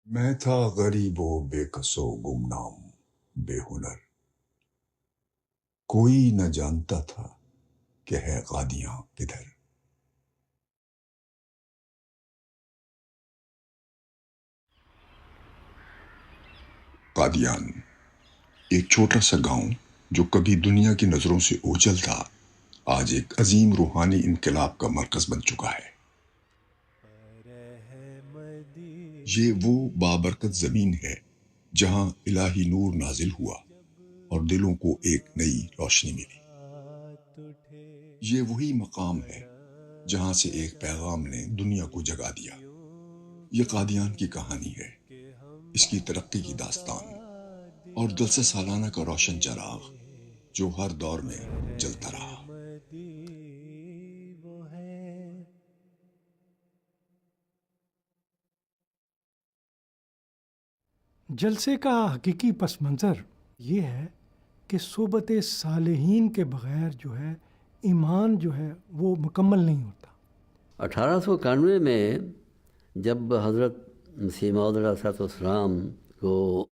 میں تھا غریب و بے کس و گمنام بے ہنر، کوئی نہ جانتا تھا کہ ہے قادیاں کدھر۔ قادیان ایک چھوٹا سا گاؤں جو کبھی دنیا کی نظروں سے اوجھل تھا، آج ایک عظیم روحانی انقلاب کا مرکز بن چکا ہے۔ یہ وہ بابرکت زمین ہے جہاں الہی نور نازل ہوا اور دلوں کو ایک نئی روشنی ملی۔ یہ وہی مقام ہے جہاں سے ایک پیغام نے دنیا کو جگا دیا۔ یہ قادیان کی کہانی ہے، اس کی ترقی کی داستان اور جلسہ سالانہ کا روشن چراغ جو ہر دور میں جلتا رہا۔ جلسے کا حقیقی پس منظر یہ ہے کہ صحبت صالحین کے بغیر جو ہے ایمان جو ہے وہ مکمل نہیں ہوتا۔ 1891 میں جب حضرت مسیح موعود علیہ السلام کو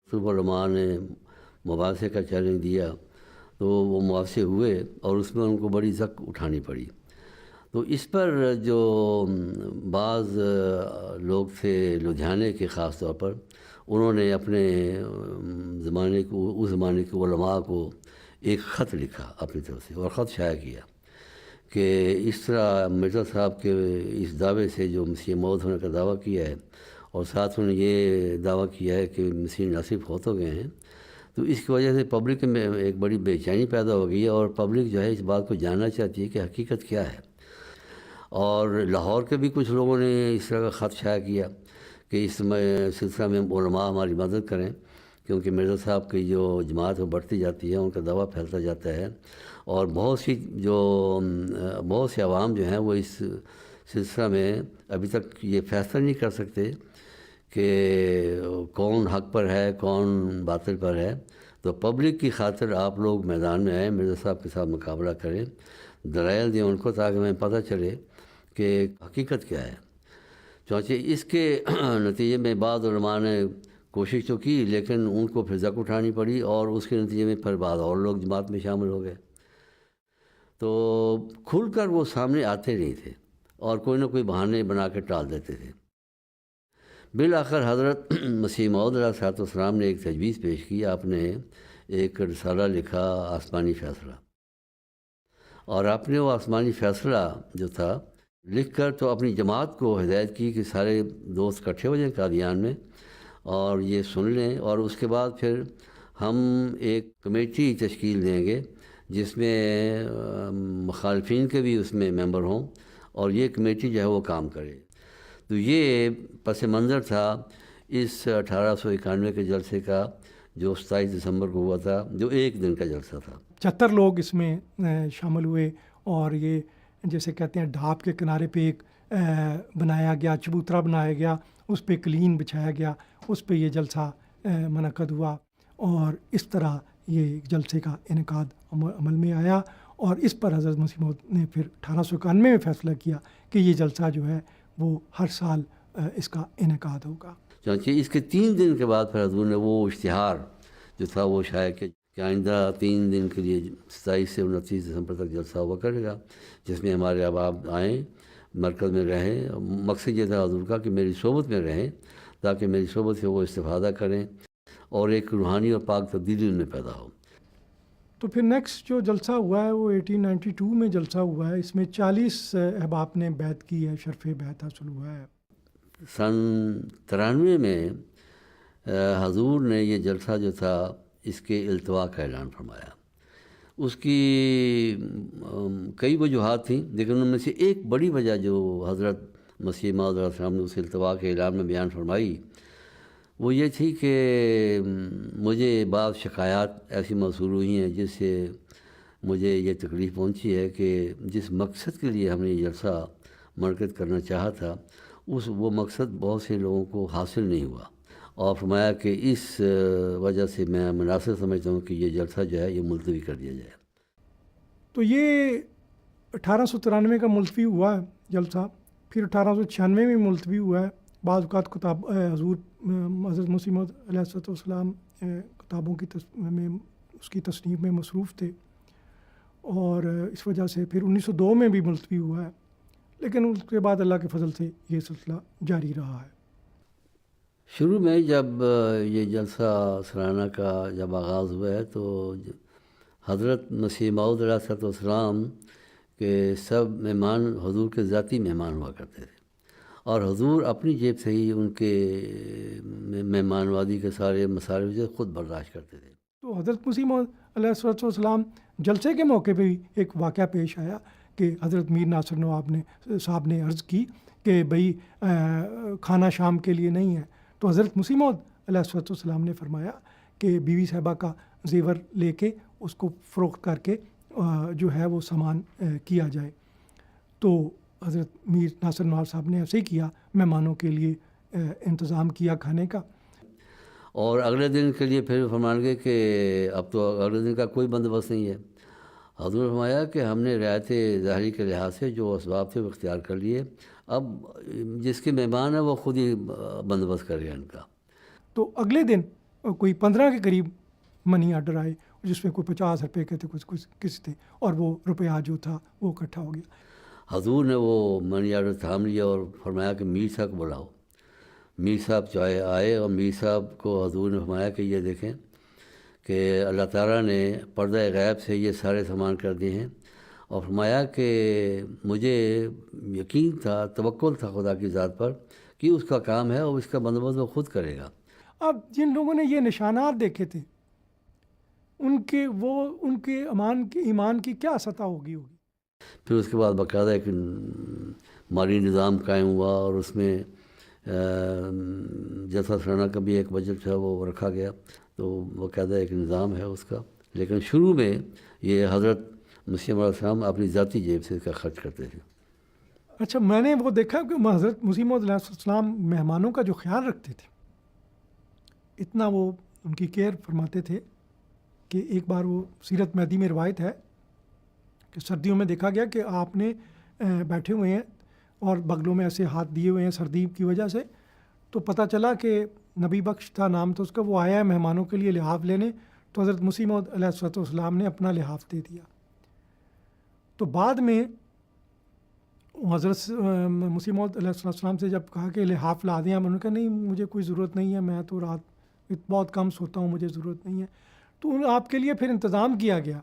صوفی علماء نے مباحثے کا چیلنج دیا تو وہ مباحثے ہوئے اور اس میں ان کو بڑی زک اٹھانی پڑی۔ تو اس پر جو بعض لوگ تھے لدھیانے کے خاص طور پر، انہوں نے اپنے زمانے کو اس زمانے کے علماء کو ایک خط لکھا اپنی طرف سے اور خط شائع کیا کہ اس طرح مرزا صاحب کے اس دعوے سے جو مسیح موعود ہونے کا دعویٰ کیا ہے اور ساتھ انہوں نے یہ دعویٰ کیا ہے کہ مسیح ناصر فوت ہو گئے ہیں، تو اس کی وجہ سے پبلک میں ایک بڑی بے چینی پیدا ہو گئی ہے اور پبلک جو ہے اس بات کو جاننا چاہتی ہے کہ حقیقت کیا ہے۔ اور لاہور کے بھی کچھ لوگوں نے اس طرح کا خط شائع کیا کہ اس سلسلہ میں علماء ہماری مدد کریں، کیونکہ مرزا صاحب کی جو جماعت وہ بڑھتی جاتی ہے، ان کا دعویٰ پھیلتا جاتا ہے اور بہت سے عوام جو ہیں وہ اس سلسلہ میں ابھی تک یہ فیصلہ نہیں کر سکتے کہ کون حق پر ہے کون باطل پر ہے۔ تو پبلک کی خاطر آپ لوگ میدان میں آئیں، مرزا صاحب کے ساتھ مقابلہ کریں، دلائل دیں ان کو تاکہ ہمیں پتہ چلے کہ حقیقت کیا ہے۔ چونچہ اس کے نتیجے میں بعض علماء نے کوشش تو کی لیکن ان کو پھر زک اٹھانی پڑی اور اس کے نتیجے میں پھر بعض اور لوگ جماعت میں شامل ہو گئے، تو کھل کر وہ سامنے آتے نہیں تھے اور کوئی نہ کوئی بہانے بنا کے ٹال دیتے تھے۔ بالآخر حضرت مسیح موعود علیہ السلام نے ایک تجویز پیش کی، آپ نے ایک رسالہ لکھا آسمانی فیصلہ، اور آپ نے وہ آسمانی فیصلہ جو تھا لکھ کر تو اپنی جماعت کو ہدایت کی کہ سارے دوست اکٹھے ہو جائیں قادیان میں اور یہ سن لیں، اور اس کے بعد پھر ہم ایک کمیٹی تشکیل دیں گے جس میں مخالفین کے بھی اس میں ممبر ہوں اور یہ کمیٹی جو ہے وہ کام کرے۔ تو یہ پس منظر تھا اس 1891 کے جلسے کا جو 27 دسمبر کو ہوا تھا، جو ایک دن کا جلسہ تھا۔ 76 لوگ اس میں شامل ہوئے اور یہ جیسے کہتے ہیں ڈھاب کے کنارے پہ ایک بنایا گیا چبوترا بنایا گیا، اس پہ کلین بچھایا گیا، اس پہ یہ جلسہ منعقد ہوا اور اس طرح یہ جلسے کا انعقاد عمل میں آیا۔ اور اس پر حضرت مسیح موعود نے پھر 1891 میں فیصلہ کیا کہ یہ جلسہ جو ہے وہ ہر سال اس کا انعقاد ہوگا۔ چنانچہ اس کے 3 دن کے بعد پھر حضور نے وہ اشتہار جو تھا وہ شائع کیا کہ آئندہ 3 دن کے لیے 27 سے 29 دسمبر تک جلسہ ہوا کرے گا، جس میں ہمارے احباب آئیں، مرکز میں رہیں۔ مقصد یہ تھا حضور کا کہ میری صحبت میں رہیں تاکہ میری صحبت سے وہ استفادہ کریں اور ایک روحانی اور پاک تبدیلی ان میں پیدا ہو۔ تو پھر نیکسٹ جو جلسہ ہوا ہے وہ 1892 میں جلسہ ہوا ہے، اس میں 40 احباب نے بیعت کی ہے، شرف بیعت حاصل ہوا ہے۔ سن 93 میں حضور نے یہ جلسہ جو تھا اس کے التوا کا اعلان فرمایا۔ اس کی کئی وجوہات تھیں لیکن ان میں سے ایک بڑی وجہ جو حضرت مسیح موعود علیہ السلام نے اس التوا کے اعلان میں بیان فرمائی وہ یہ تھی کہ مجھے بعض شکایات ایسی موصول ہوئی ہیں جس سے مجھے یہ تکلیف پہنچی ہے کہ جس مقصد کے لیے ہم نے یہ جلسہ منعقد کرنا چاہا تھا وہ مقصد بہت سے لوگوں کو حاصل نہیں ہوا، اور فرمایا کہ اس وجہ سے میں مناسب سمجھتا ہوں کہ یہ جلسہ جو ہے یہ ملتوی کر دیا جائے۔ تو یہ 1893 کا ملتوی ہوا ہے جلسہ، پھر 1896 میں ملتوی ہوا ہے بعض اوقات حضور حضرت مسیح موعود علیہ السلام کتابوں کی میں اس کی تصنیف میں مصروف تھے، اور اس وجہ سے پھر 1902 میں بھی ملتوی ہوا ہے، لیکن اس کے بعد اللہ کے فضل سے یہ سلسلہ جاری رہا ہے۔ شروع میں جب یہ جلسہ سالانہ کا جب آغاز ہوا ہے تو حضرت مسیح موعود علیہ السلام کے سب مہمان حضور کے ذاتی مہمان ہوا کرتے تھے، اور حضور اپنی جیب سے ہی ان کے مہمان وادی کے سارے مصارف جو خود برداشت کرتے تھے۔ تو حضرت مسیح موعود علیہ السلام جلسے کے موقع پہ بھی ایک واقعہ پیش آیا کہ حضرت میر ناصر نواب صاحب نے عرض کی کہ بھئی کھانا شام کے لیے نہیں ہے، تو حضرت مسیح موعود علیہ السلام نے فرمایا کہ بیوی صاحبہ کا زیور لے کے اس کو فروخت کر کے جو ہے وہ سامان کیا جائے۔ تو حضرت میر ناصر نواب صاحب نے ایسے ہی کیا، مہمانوں کے لیے انتظام کیا کھانے کا۔ اور اگلے دن کے لیے پھر فرمان گئے کہ اب تو اگلے دن کا کوئی بندوبست نہیں ہے۔ حضور نے فرمایا کہ ہم نے رعایت ظاہری کے لحاظ سے جو اسباب تھے وہ اختیار کر لیے، اب جس کے مہمان ہیں وہ خود ہی بندوبست کرے گا ان کا۔ تو اگلے دن کوئی 15 کے قریب منی آرڈر آئے، جس میں کوئی 50 روپے کے تھے، کچھ کس تھے، اور وہ روپیہ جو تھا وہ اکٹھا ہو گیا۔ حضور نے وہ منی آرڈر تھام لیا اور فرمایا کہ میر صاحب کو بلاؤ۔ میر صاحب چاہے آئے، اور میر صاحب کو حضور نے فرمایا کہ یہ دیکھیں کہ اللہ تعالیٰ نے پردہ غیب سے یہ سارے سامان کر دیے ہیں، اور فرمایا کہ مجھے یقین تھا، توکل تھا خدا کی ذات پر کہ اس کا کام ہے اور اس کا بندوبست وہ خود کرے گا۔ اب جن لوگوں نے یہ نشانات دیکھے تھے ان کے ایمان کی کیا سطح ہوگی؟ پھر اس کے بعد باقاعدہ ایک مالی نظام قائم ہوا، اور اس میں جلسہ سالانہ کا بھی ایک بجٹ تھا وہ رکھا گیا، تو باقاعدہ ایک نظام ہے اس کا۔ لیکن شروع میں یہ حضرت مسیح موعود علیہ السلام اپنی ذاتی جیب سے اس کا خرچ کرتے تھے۔ اچھا، میں نے وہ دیکھا کہ حضرت مسیح موعود علیہ السلام مہمانوں کا جو خیال رکھتے تھے، اتنا وہ ان کی کیئر فرماتے تھے کہ ایک بار وہ سیرت مہدی میں روایت ہے کہ سردیوں میں دیکھا گیا کہ آپ نے بیٹھے ہوئے ہیں اور بغلوں میں ایسے ہاتھ دیے ہوئے ہیں سردی کی وجہ سے، تو پتہ چلا کہ نبی بخش تھا نام تھا اس کا، وہ آیا ہے مہمانوں کے لیے لحاف لینے، تو حضرت مسیح موعود علیہ السلام نے اپنا لحاف دے دیا۔ تو بعد میں حضرت مسیح موعود علیہ السلام سے جب کہا کہ لحاف لا دیں، انہوں نے کہا نہیں مجھے کوئی ضرورت نہیں ہے، میں تو رات بہت کم سوتا ہوں، مجھے ضرورت نہیں ہے۔ تو آپ کے لیے پھر انتظام کیا گیا،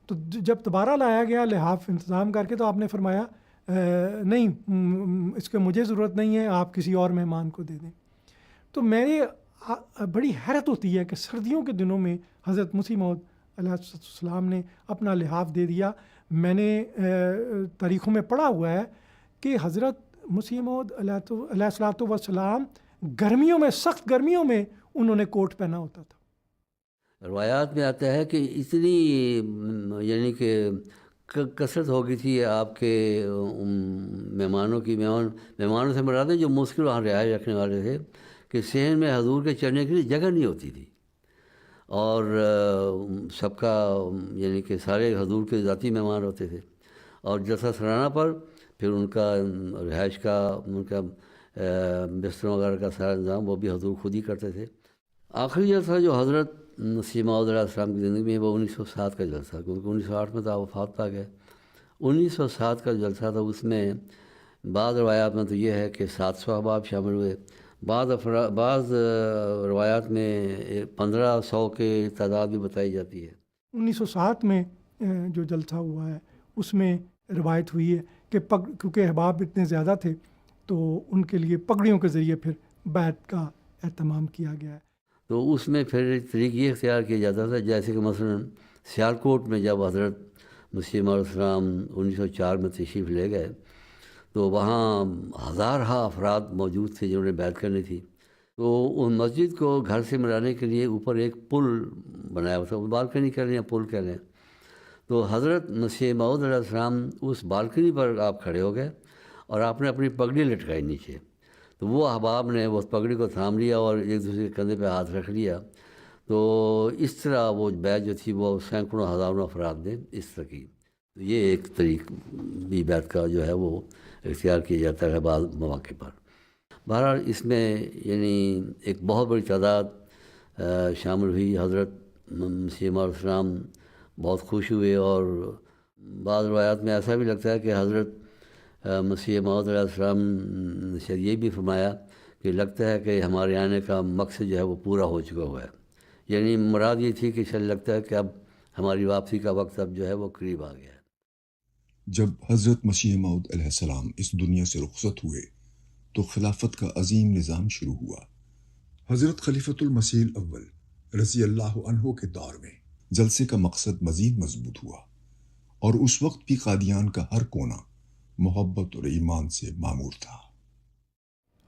تو جب دوبارہ لایا گیا لحاف انتظام کر کے، تو آپ نے فرمایا نہیں اس کے مجھے ضرورت نہیں ہے، آپ کسی اور مہمان کو دے دیں۔ تو میرے بڑی حیرت ہوتی ہے کہ سردیوں کے دنوں میں حضرت مسیح موعود علیہ السلام نے اپنا لحاف دے دیا۔ میں نے تاریخوں میں پڑھا ہوا ہے کہ حضرت مسیح موعود علیہ السلام گرمیوں میں، سخت گرمیوں میں انہوں نے کوٹ پہنا ہوتا تھا۔ روایات میں آتا ہے کہ اتنی یعنی کہ کثرت ہو گئی تھی آپ کے مہمانوں کی، مہمانوں سے مراد ہے جو مشکل وہاں رہائش رکھنے والے تھے، کہ صحن میں حضور کے چڑھنے کے لیے جگہ نہیں ہوتی تھی، اور سب کا یعنی کہ سارے حضور کے ذاتی مہمان ہوتے تھے، اور جلسہ سالانہ پر پھر ان کا رہائش کا، ان کا بستر وغیرہ کا سارا انتظام وہ بھی حضور خود ہی کرتے تھے۔ آخری جلسہ جو حضرت مسیح موعود علیہ السلام کی زندگی میں ہے وہ 1907 کا جلسہ، کیونکہ 1908 میں تو آپ وفات پا گئے۔ 1907 کا جلسہ تھا، اس میں بعض روایات میں تو یہ ہے کہ 700 احباب شامل ہوئے، بعض روایات میں 1500 کے تعداد بھی بتائی جاتی ہے۔ 1907 میں جو جلسہ ہوا ہے اس میں روایت ہوئی ہے کہ کیونکہ احباب اتنے زیادہ تھے تو ان کے لیے پگڑیوں کے ذریعے پھر بیعت کا اہتمام کیا گیا ہے۔ تو اس میں پھر ایک طریقہ یہ اختیار کیا جاتا تھا، جیسے کہ مثلاً سیالکوٹ میں جب حضرت مسیح موعود علیہ السلام 1904 میں تشریف لے گئے تو وہاں ہزارہا افراد موجود تھے جنہوں نے بیعت کرنی تھی، تو ان مسجد کو گھر سے ملانے کے لیے اوپر ایک پل بنایا ہوا تھا، بالکنی کہہ لیں یا پل کہہ لیں، تو حضرت مسیح موعود علیہ السلام اس بالکنی پر آپ کھڑے ہو گئے اور آپ نے اپنی پگڑی لٹکائی نیچے، تو وہ احباب نے وہ پگڑی کو تھام لیا اور ایک دوسرے کے کندھے پہ ہاتھ رکھ لیا، تو اس طرح وہ بیعت جو تھی وہ سینکڑوں ہزاروں افراد نے اس طرح کی۔ تو یہ ایک طریق بھی بیعت کا جو ہے وہ اختیار کیا جاتا ہے بعض مواقع پر۔ بہرحال اس میں یعنی ایک بہت بڑی تعداد شامل ہوئی. حضرت مسیح موعود علیہ السلام بہت خوش ہوئے، اور بعض روایات میں ایسا بھی لگتا ہے کہ حضرت مسیح موعود علیہ السلام نے شاید یہ بھی فرمایا کہ لگتا ہے کہ ہمارے آنے کا مقصد جو ہے وہ پورا ہو چکا ہوا ہے. یعنی مراد یہ تھی کہ شاید لگتا ہے کہ اب ہماری واپسی کا وقت اب جو ہے وہ قریب آ گیا ہے. جب حضرت مسیح موعود علیہ السلام اس دنیا سے رخصت ہوئے تو خلافت کا عظیم نظام شروع ہوا. حضرت خلیفۃ المسیح الاول رضی اللہ عنہ کے دور میں جلسے کا مقصد مزید مضبوط ہوا، اور اس وقت بھی قادیان کا ہر کونا محبت اور ایمان سے معمور تھا.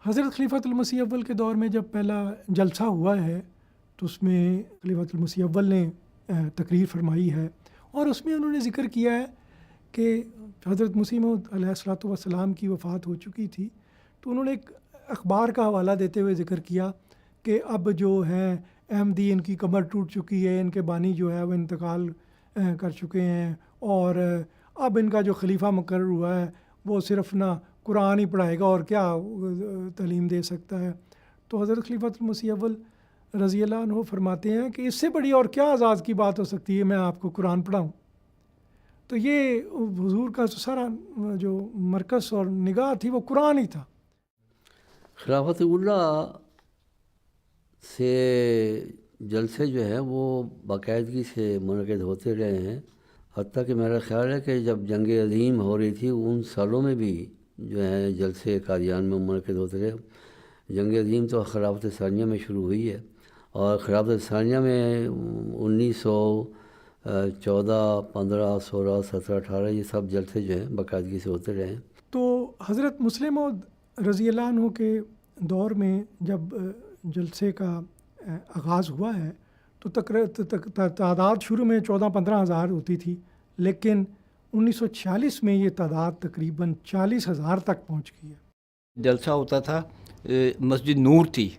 حضرت خلیفۃ المسیح اول کے دور میں جب پہلا جلسہ ہوا ہے تو اس میں خلیفۃ المسیح اول نے تقریر فرمائی ہے، اور اس میں انہوں نے ذکر کیا ہے کہ حضرت مسیح موعود علیہ الصلوۃ والسلام کی وفات ہو چکی تھی. تو انہوں نے ایک اخبار کا حوالہ دیتے ہوئے ذکر کیا کہ اب جو ہے احمدی ان کی کمر ٹوٹ چکی ہے، ان کے بانی جو ہے وہ انتقال کر چکے ہیں، اور اب ان کا جو خلیفہ مقرر ہوا ہے وہ صرف نہ قرآن ہی پڑھائے گا اور کیا تعلیم دے سکتا ہے. تو حضرت خلیفۃ المسیح اول رضی اللہ عنہ فرماتے ہیں کہ اس سے بڑی اور کیا اعزاز کی بات ہو سکتی ہے، میں آپ کو قرآن پڑھاؤں. تو یہ حضور کا سارا جو مرکز اور نگاہ تھی وہ قرآن ہی تھا. خلافت اللہ سے جلسے جو ہیں وہ باقاعدگی سے منعقد ہوتے رہے ہیں، حتیٰ کہ میرا خیال ہے کہ جب جنگ عظیم ہو رہی تھی ان سالوں میں بھی جو ہے جلسے قادیان میں منعقد ہوتے رہے. جنگ عظیم تو خلافت ثانیہ میں شروع ہوئی ہے، اور خلافت ثانیہ میں 1914 15 16 17 18 یہ سب جلسے جو ہیں باقاعدگی سے ہوتے رہے ہیں. تو حضرت مسلم موعود رضی اللہ عنہ کے دور میں جب جلسے کا آغاز ہوا ہے تو تعداد شروع میں 14-15 ہزار ہوتی تھی، لیکن 1946 میں یہ تعداد تقریباً 40,000 تک پہنچ گئی ہے. جلسہ ہوتا تھا، مسجد نور تھی،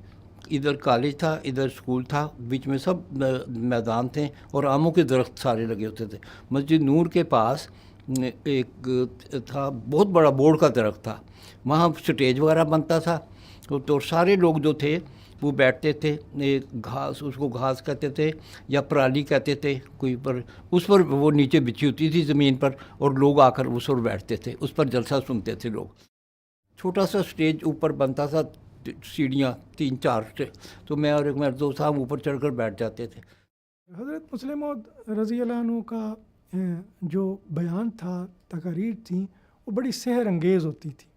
ادھر کالج تھا، ادھر اسکول تھا، بیچ میں سب میدان تھے اور آموں کے درخت سارے لگے ہوتے تھے. مسجد نور کے پاس ایک تھا بہت بڑا بورڈ کا درخت تھا، وہاں سٹیج وغیرہ بنتا تھا. تو سارے لوگ جو تھے وہ بیٹھتے تھے، گھاس، اس کو گھاس کہتے تھے یا پرالی کہتے تھے کوئی پر، اس پر وہ نیچے بچھی ہوتی تھی زمین پر، اور لوگ آ کر اس پر بیٹھتے تھے، اس پر جلسہ سنتے تھے لوگ. چھوٹا سا سٹیج اوپر بنتا تھا، سیڑھیاں 3-4 سے، تو میں اور ایک میرے دوست صاحب اوپر چڑھ کر بیٹھ جاتے تھے. حضرت مسلم موعود رضی اللہ عنہ کا جو بیان تھا، تقاریر تھیں، وہ بڑی سحر انگیز ہوتی تھی.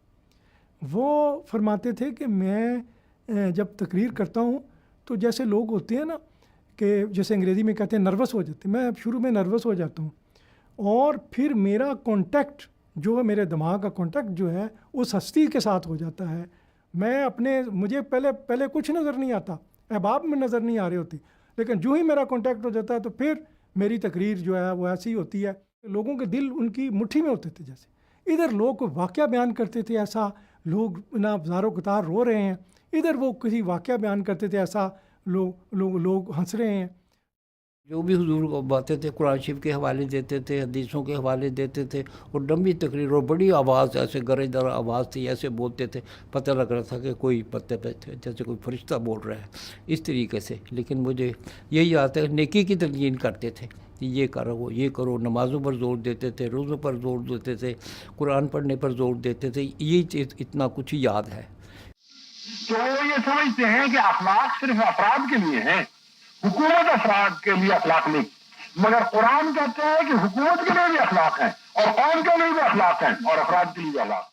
وہ فرماتے تھے کہ میں جب تقریر کرتا ہوں تو جیسے لوگ ہوتے ہیں نا کہ جیسے انگریزی میں کہتے ہیں نروس ہو جاتے ہیں، میں اب شروع میں نروس ہو جاتا ہوں، اور پھر میرا کانٹیکٹ جو ہے، میرے دماغ کا کانٹیکٹ جو ہے اس ہستی کے ساتھ ہو جاتا ہے. میں مجھے پہلے کچھ نظر نہیں آتا، احباب میں نظر نہیں آ رہے ہوتی، لیکن جو ہی میرا کانٹیکٹ ہو جاتا ہے تو پھر میری تقریر جو ہے وہ ایسی ہوتی ہے. لوگوں کے دل ان کی مٹھی میں ہوتے تھے. جیسے ادھر لوگ کوئی واقعہ بیان کرتے تھے، ایسا لوگ نا ہزاروں قطار رو رہے ہیں، ادھر وہ کسی واقعہ بیان کرتے تھے، ایسا لوگ ہنس رہے ہیں. جو بھی حضور کو باتیں تھے قرآن شریف کے حوالے دیتے تھے، حدیثوں کے حوالے دیتے تھے، اور لمبی تقریر اور بڑی آواز، ایسے گرج دار آواز تھی، ایسے بولتے تھے، پتہ لگ رہا تھا کہ کوئی پتے پہ جیسے کوئی فرشتہ بول رہا ہے اس طریقے سے. لیکن مجھے یہی یاد ہے نیکی کی تلقین کرتے تھے کہ یہ کرو یہ کرو، نمازوں پر زور دیتے تھے، روزوں پر زور دیتے تھے، قرآن پڑھنے پر زور دیتے تھے. یہ چیز اتنا کچھ یاد ہے. تو وہ یہ سمجھتے ہیں کہ اخلاق صرف افراد کے لیے ہیں، حکومت افراد کے لیے اخلاق نہیں، مگر قرآن کہتا ہے کہ حکومت کے لیے بھی اخلاق ہیں، اور قوم کے لیے بھی اخلاق ہیں، اور افراد کے لیے بھی اخلاق.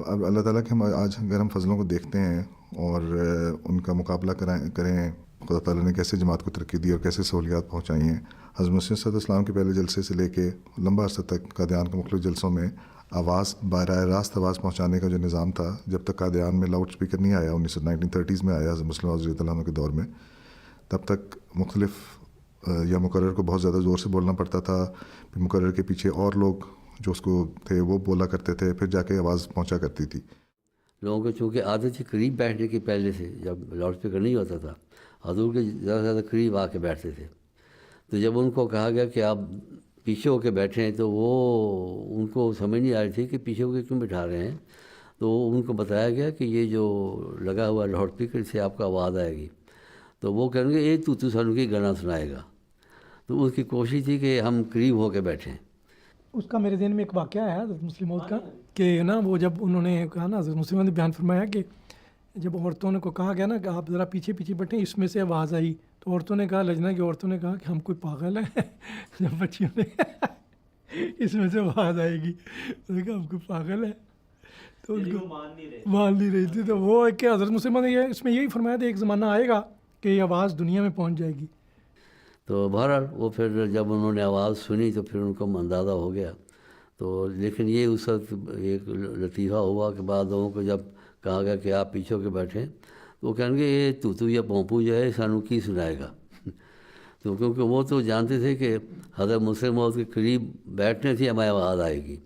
اب اللہ تعالیٰ کے آج اگر ہم فضلوں کو دیکھتے ہیں اور ان کا مقابلہ کریں، خدا تعالیٰ نے کیسے جماعت کو ترقی دی اور کیسے سہولیات پہنچائی ہیں. حضرت مسیح صلی اللہ علیہ وسلم کے پہلے جلسے سے لے کے لمبا عرصہ تک قادیان کے مختلف جلسوں میں براہ راست آواز پہنچانے کا جو نظام تھا، جب تک قادیان میں لاؤڈ اسپیکر نہیں آیا، 1930s میں آیا حضرت مسلم موعود رضی اللہ عنہ کے دور میں، تب تک مختلف یا مقرر کو بہت زیادہ زور سے بولنا پڑتا تھا، پھر مقرر کے پیچھے اور لوگ جو اس کو تھے وہ بولا کرتے تھے، پھر جا کے آواز پہنچا کرتی تھی. لوگوں کو چونکہ عادت تھی قریب بیٹھنے کی، پہلے سے جب لاؤڈ اسپیکر نہیں ہوتا تھا حضور کے زیادہ سے زیادہ قریب آ کے بیٹھتے تھے. تو جب ان کو کہا گیا کہ آپ پیچھے ہو کے بیٹھے ہیں تو وہ ان کو سمجھ نہیں آ رہی تھی کہ پیچھے ہو کے کیوں بٹھا رہے ہیں. تو ان کو بتایا گیا کہ یہ جو لگا ہوا لاؤڈ اسپیکر سے آپ کا آواز آئے گی، تو وہ کہیں گے یہ تو سانو کی گانا سنائے گا. تو اس کی کوشش تھی کہ ہم قریب ہو کے بیٹھیں. اس کا میرے ذہن میں ایک واقعہ ہے حضرت مسلم موعود کا کہ نا وہ جب انہوں نے کہا نا، حضرت مسلم موعود نے بیان فرمایا کہ جب عورتوں نے کو کہا گیا نا کہ آپ ذرا پیچھے پیچھے بیٹھیں، اس میں سے آواز آئی، تو عورتوں نے کہا، لجنا کی عورتوں نے کہا کہ ہم کوئی پاگل ہیں جب بچیوں نے اس میں سے آواز آئے گی، انہوں نے کہا ہم کوئی پاگل ہیں، تو ان کو مان نہیں رہی تھی. تو وہ کہ حضرت مسلم موعود نے اس میں یہی فرمایا تھا ایک زمانہ آئے گا کہ یہ آواز دنیا میں پہنچ جائے گی. تو بہرحال وہ پھر جب انہوں نے آواز سنی تو پھر ان کو اندازہ ہو گیا. تو لیکن یہ اس وقت ایک لطیفہ ہوا کہ بعض لوگوں کو جب کہا گیا کہ آپ پیچھے ہو کے بیٹھیں، تو وہ کہیں گے یہ تو یا پونپو جو ہے سانو کی سنائے گا. تو کیونکہ وہ تو جانتے تھے کہ حضرت مسلم موعود کے قریب بیٹھنے سے ہمیں آواز آئے گی.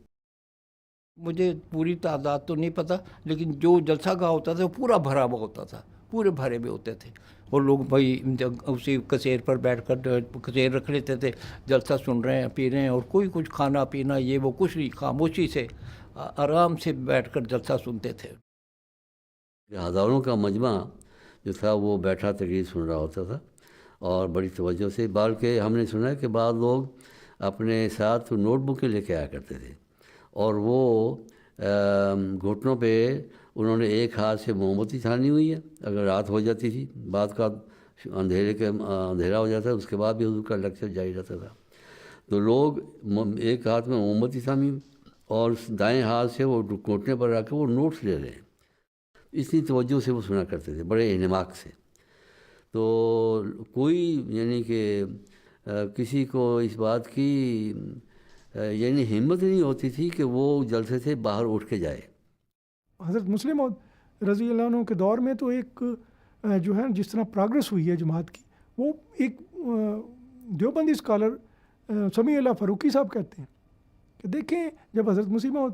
مجھے پوری تعداد تو نہیں پتہ، لیکن جو جلسہ گاہ ہوتا تھا وہ پورا بھرا ہوا ہوتا تھا، پورے بھرے ہوئے ہوتے تھے، اور لوگ بھائی اسی کثیر پر بیٹھ کر کثیر رکھ لیتے تھے، جلسہ سن رہے ہیں، پی رہے ہیں، اور کوئی کچھ کھانا پینا یہ وہ کچھ نہیں، خاموشی سے آرام سے بیٹھ کر جلسہ سنتے تھے. ہزاروں کا مجمع جو تھا وہ بیٹھا تقریر سن رہا ہوتا تھا اور بڑی توجہ سے. بلکہ ہم نے سنا ہے کہ بعض لوگ اپنے ساتھ نوٹ بکیں لے کے آیا کرتے تھے، اور وہ گھٹنوں پہ انہوں نے ایک ہاتھ سے موم بتی تھانی ہوئی ہے. اگر رات ہو جاتی تھی، بعد کا اندھیرا ہو جاتا ہے، اس کے بعد بھی حضور کا لیکچر جاری رہتا تھا. تو لوگ ایک ہاتھ میں موم بتی تھامی اور دائیں ہاتھ سے وہ گھٹنے پر رکھ کے وہ نوٹس لے رہے ہیں. اتنی توجہ سے وہ سنا کرتے تھے، بڑے انعماق سے. تو کوئی یعنی کہ کسی کو اس بات کی یعنی ہمت نہیں ہوتی تھی کہ وہ جلسے سے باہر اٹھ کے جائے. حضرت مسلم موعود رضی اللہ عنہ کے دور میں تو ایک جو ہے جس طرح پروگرس ہوئی ہے جماعت کی، وہ ایک دیوبندی اسکالر سمیع اللہ فاروقی صاحب کہتے ہیں کہ دیکھیں جب حضرت مسلم موعود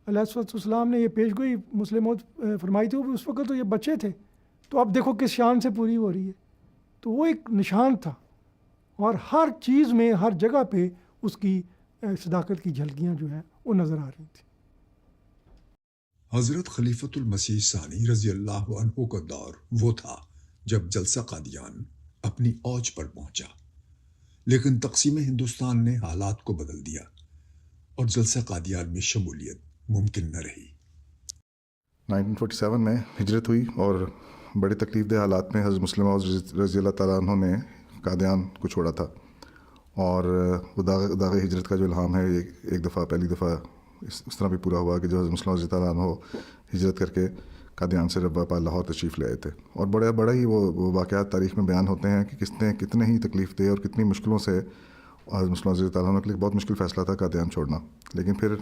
علیہ السلام نے یہ پیش گوئی مسلم موعود فرمائی تھی، اس وقت تو یہ بچے تھے، تو اب دیکھو کس شان سے پوری ہو رہی ہے. تو وہ ایک نشان تھا، اور ہر چیز میں ہر جگہ پہ اس کی صداقت کی جھلکیاں جو ہیں وہ نظر آ رہی تھیں. حضرت خلیفۃ المسیح ثانی رضی اللہ عنہ کا دور وہ تھا جب جلسہ قادیان اپنی اوج پر پہنچا، لیکن تقسیم ہندوستان نے حالات کو بدل دیا اور جلسہ قادیان میں شمولیت ممکن نہ رہی. 1947 میں ہجرت ہوئی اور بڑے تکلیف دہ حالات میں حضرت مسلم موعود رضی اللہ تعالیٰ عنہ نے قادیان کو چھوڑا تھا. اور وہ داغ ہجرت کا جو الہام ہے ایک دفعہ پہلی دفعہ اس طرح بھی پورا ہوا کہ جو حضرت مسلم رضی اللہ تعالیٰ عنہ ہجرت کر کے قادیان سے ربا پا لاہور تشریف لے آئے تھے. اور بڑا ہی وہ واقعات تاریخ میں بیان ہوتے ہیں کہ کتنے ہی تکلیف دہ اور کتنی مشکلوں سے حضرت مسلم رضی اللہ تعالیٰ عنہ کے لیے بہت مشکل فیصلہ تھا قادیان چھوڑنا. لیکن پھر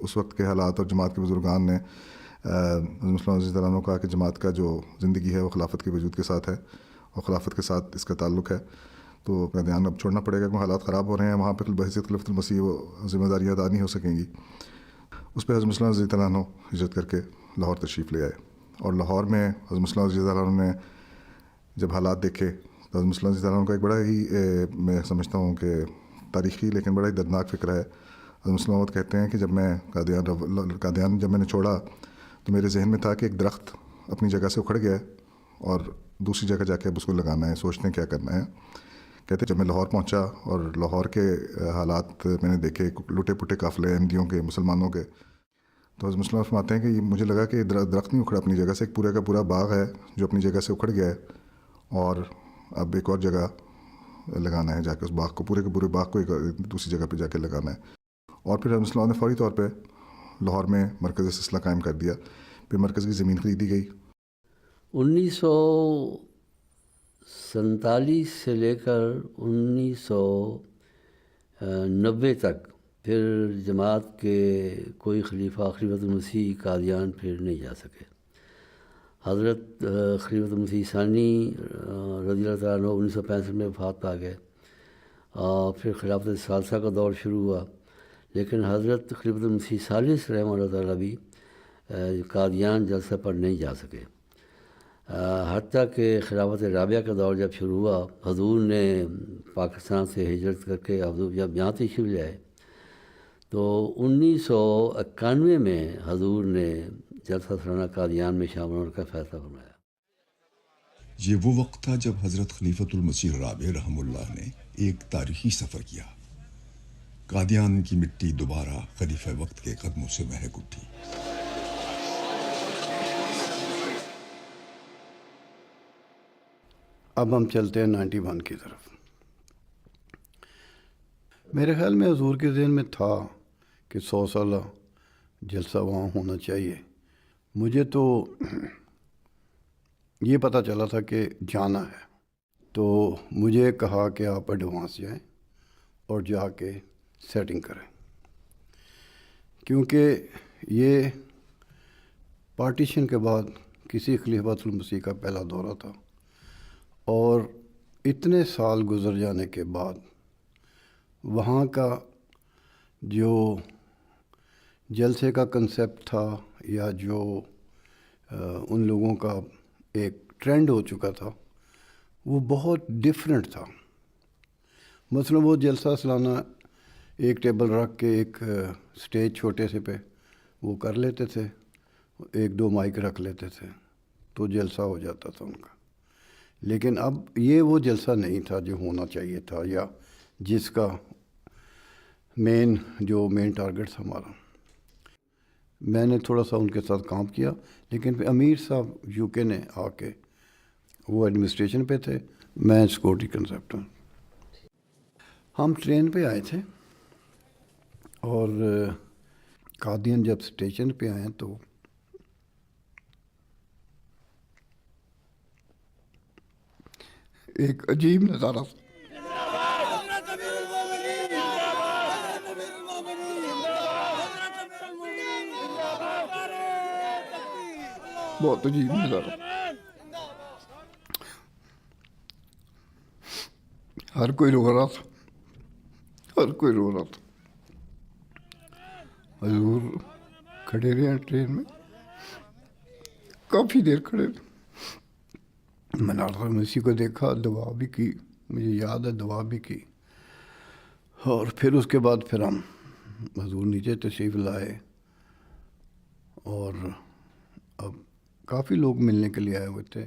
اس وقت کے حالات اور جماعت کے بزرگان نے حضرت مسلم رضی اللہ عنہ کہا کہ جماعت کا جو زندگی ہے وہ خلافت کے وجود کے ساتھ ہے اور خلافت کے ساتھ اس کا تعلق ہے، تو قادیان اب چھوڑنا پڑے گا کہ حالات خراب ہو رہے ہیں، وہاں پہ بحیثیت خلیفۃ المسیح وہ ذمہ داریاں ادا نہیں ہو سکیں گی. اس پہ حضرت مسلم رضی اللہ عنہ ہجرت کر کے لاہور تشریف لے آئے. اور لاہور میں حضرت مسلم رضی اللہ عنہ نے جب حالات دیکھے تو حضرت مسلم رضی اللہ عنہ کا ایک بڑا ہی میں سمجھتا ہوں کہ تاریخی لیکن بڑا ہی دردناک فکر ہے. حضرت مسلم موعود کہتے ہیں کہ جب میں قادیان جب میں نے چھوڑا تو میرے ذہن میں تھا کہ ایک درخت اپنی جگہ سے اکھڑ گیا اور دوسری جگہ جا کے اب اس کو لگانا ہے، سوچتے ہیں کیا کرنا ہے. کہتے جب میں لاہور پہنچا اور لاہور کے حالات میں نے دیکھے، لٹے پٹے قافلے احمدیوں کے، مسلمانوں کے، تو حضرت مسلم فرماتے ہیں کہ مجھے لگا کہ درخت نہیں اکھڑا اپنی جگہ سے، ایک پورے کا پورا باغ ہے جو اپنی جگہ سے اکھڑ گیا ہے اور اب ایک اور جگہ لگانا ہے، جا کے اس باغ کو پورے کے پورے باغ کو ایک دوسری جگہ پہ جا کے لگانا ہے. اور پھر حضرت مسلم نے فوری طور پہ لاہور میں مرکز سلسلہ قائم کر دیا. پھر مرکز کی زمین خریدی گئی. 1947 سے لے کر 1990 تک پھر جماعت کے کوئی خلیفۃ المسیح قادیان پھر نہیں جا سکے. حضرت خلیفۃ المسیح ثانی رضی اللہ تعالیٰ عنہ 1965 میں وفات پا گئے اور پھر خلافت ثالثہ کا دور شروع ہوا. لیکن حضرت خلیفۃ المسیح ثالث رحمہ اللہ تعالیٰ بھی قادیان جلسہ پر نہیں جا سکے. حتیٰ کہ خلافت رابعہ کا دور جب شروع ہوا، حضور نے پاکستان سے ہجرت کر کے حضور جب یہاں تشریف لے آئے تو 1991 میں حضور نے جلسہ سالانہ قادیان میں شامل ہونے کا فیصلہ فرمایا۔ یہ وہ وقت تھا جب حضرت خلیفۃ المسیح الرابع رحم اللہ نے ایک تاریخی سفر کیا۔ قادیان کی مٹی دوبارہ خلیفہ وقت کے قدموں سے مہک اٹھی۔ اب ہم چلتے ہیں 91 کی طرف۔ میرے خیال میں حضور کے ذہن میں تھا کہ 100 سالہ جلسہ وہاں ہونا چاہیے۔ مجھے تو یہ پتہ چلا تھا کہ جانا ہے، تو مجھے کہا کہ آپ ایڈوانس جائیں اور جا کے سیٹنگ کریں، کیونکہ یہ پارٹیشن کے بعد کسی خلیفۃ المسیح کا پہلا دورہ تھا، اور اتنے سال گزر جانے کے بعد وہاں کا جو جلسے کا کنسیپٹ تھا یا جو ان لوگوں کا ایک ٹرینڈ ہو چکا تھا وہ بہت ڈیفرنٹ تھا۔ مثلا وہ جلسہ سالانہ ایک ٹیبل رکھ کے ایک سٹیج چھوٹے سے پہ وہ کر لیتے تھے، 1-2 مائک رکھ لیتے تھے تو جلسہ ہو جاتا تھا ان کا۔ لیکن اب یہ وہ جلسہ نہیں تھا جو ہونا چاہیے تھا، یا جس کا مین ٹارگٹ تھا ہمارا۔ میں نے تھوڑا سا ان کے ساتھ کام کیا، لیکن پھر امیر صاحب یو کے نے آ کے، وہ ایڈمنسٹریشن پہ تھے، میں سیکورٹی کنسیپٹ ہوں۔ ہم ٹرین پہ آئے تھے اور قادیان جب اسٹیشن پہ آئے تو ایک عجیب نظارہ تھا۔ بہت عجیب نظارہ، ہر کوئی رو رہا تھا، ہر کوئی رو رہا تھا۔ حضور کھڑے رہے ہیں ٹرین میں، کافی دیر کھڑے رہے۔ میں نے اسی کو دیکھا، دعا بھی کی، مجھے یاد ہے دعا بھی کی، اور پھر اس کے بعد پھر ہم حضور نیچے تشریف لائے، اور اب کافی لوگ ملنے کے لیے آئے ہوئے تھے۔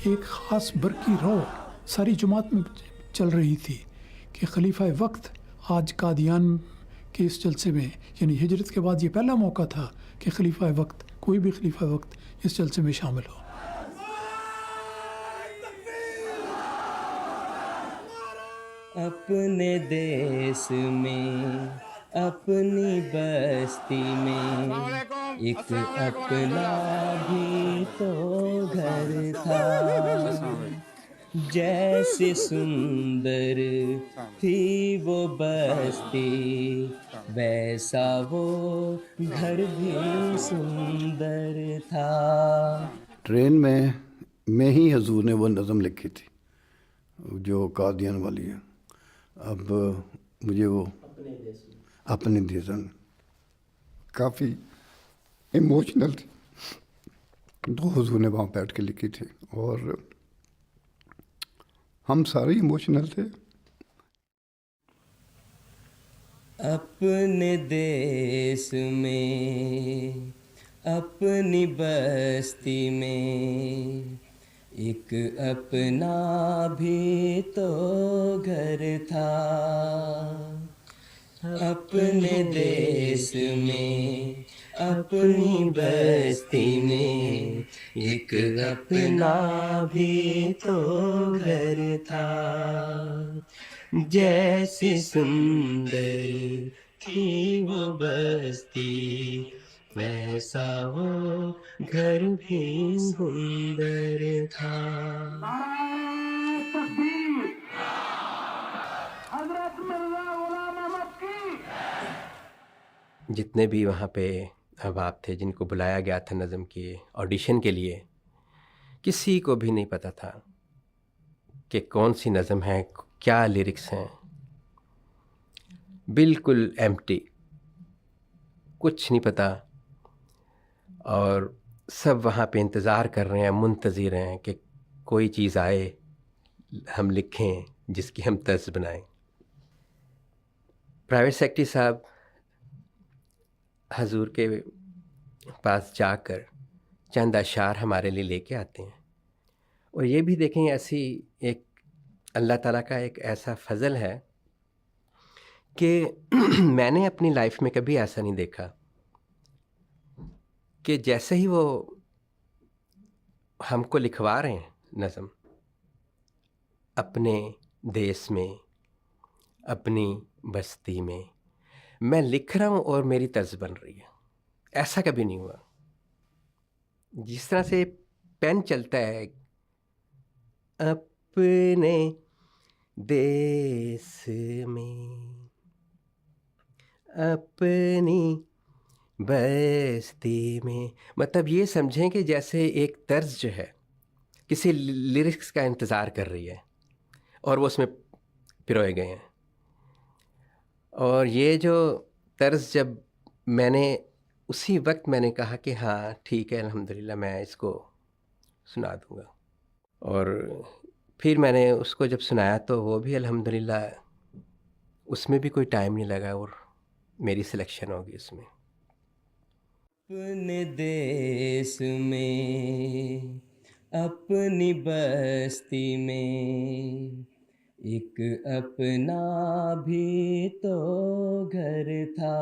ایک خاص برقی رو ساری جماعت میں چل رہی تھی کہ خلیفہ وقت آج قادیان کے اس جلسے میں، یعنی ہجرت کے بعد یہ پہلا موقع تھا کہ خلیفہ وقت، کوئی بھی خلیفہ وقت اس جلسے میں شامل ہو۔ اپنے دیس میں، اپنی بستی میں، ایک اپنا بھی تو گھر تھا، جیسے سندر تھی وہ بستی، ویسا وہ گھر بھی سندر تھا۔ ٹرین میں ہی حضور نے وہ نظم لکھی تھی جو قادیان والی ہے۔ اب مجھے وہ اپنے دیس میں کافی ایموشنل تھی، تو حضور نے وہاں بیٹھ کے لکھی تھی، اور ہم سارے ایموشنل تھے۔ اپنے دیس میں، اپنی بستی میں، ایک اپنا بھی تو گھر تھا، اپنے دیس میں، اپنی بستی میں، ایک اپنا بھی تو گھر تھا، جیسی سندر تھی وہ بستی، ویسا وہ گھر بھی سندر تھا۔ جتنے بھی وہاں پہ احباب تھے جن کو بلایا گیا تھا نظم کے آڈیشن کے لیے، کسی کو بھی نہیں پتہ تھا کہ کون سی نظم ہے، کیا لیرکس ہیں، بالکل ایمٹی، کچھ نہیں پتہ، اور سب وہاں پہ انتظار کر رہے ہیں، منتظر ہیں کہ کوئی چیز آئے ہم لکھیں جس کی ہم طرز بنائیں۔ پرائیویٹ سیکرٹری صاحب حضور کے پاس جا کر چند اشعار ہمارے لیے لے کے آتے ہیں. اور یہ بھی دیکھیں ایسی ایک اللہ تعالیٰ کا ایک ایسا فضل ہے کہ میں نے اپنی لائف میں کبھی ایسا نہیں دیکھا کہ جیسے ہی وہ ہم کو لکھوا رہے ہیں نظم اپنے دیس میں اپنی بستی میں لکھ رہا ہوں اور میری طرز بن رہی ہے. ایسا کبھی نہیں ہوا. جس طرح سے پین چلتا ہے اپنے دیس میں اپنی بستی میں، مطلب یہ سمجھیں کہ جیسے ایک طرز جو ہے کسی لیرکس کا انتظار کر رہی ہے اور وہ اس میں پروئے گئے ہیں. اور یہ جو طرز جب میں نے اسی وقت میں نے کہا کہ ہاں ٹھیک ہے الحمدللہ میں اس کو سنا دوں گا. اور پھر میں نے اس کو جب سنایا تو وہ بھی الحمدللہ اس میں بھی کوئی ٹائم نہیں لگا اور میری سلیکشن ہوگی اس میں. اپنے دیس میں اپنی بستی میں ایک اپنا بھی تو گھر تھا.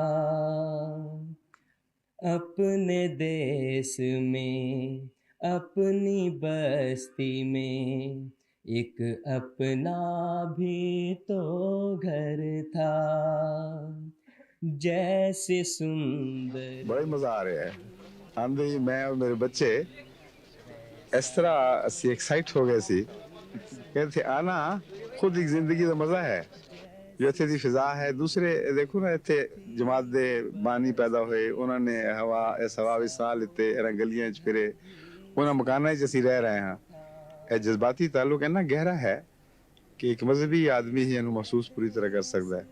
اپنے دیس میں اپنی بستی میں ایک اپنا بھی تو گھر تھا. جیسے سندر بڑا مزہ آ رہا ہے. آندے ہی میں اور میرے بچے اس طرح اسی ایکسائٹ ہو گئے سی کہتے آنا خود ایک زندگی کا مزہ ہے جو اتنے دی فضا ہے. دوسرے دیکھو نا اتنے جماعت دے بانی پیدا ہوئے انہوں نے اس ہوا بھی ساہ لیتے گلیاں پھرے انہوں مکانہ اسی رہ رہے ہیں. اے جذباتی تعلق ہے نا گہرا ہے کہ ایک مذہبی آدمی ہی انہوں محسوس پوری طرح کر سکتا ہے.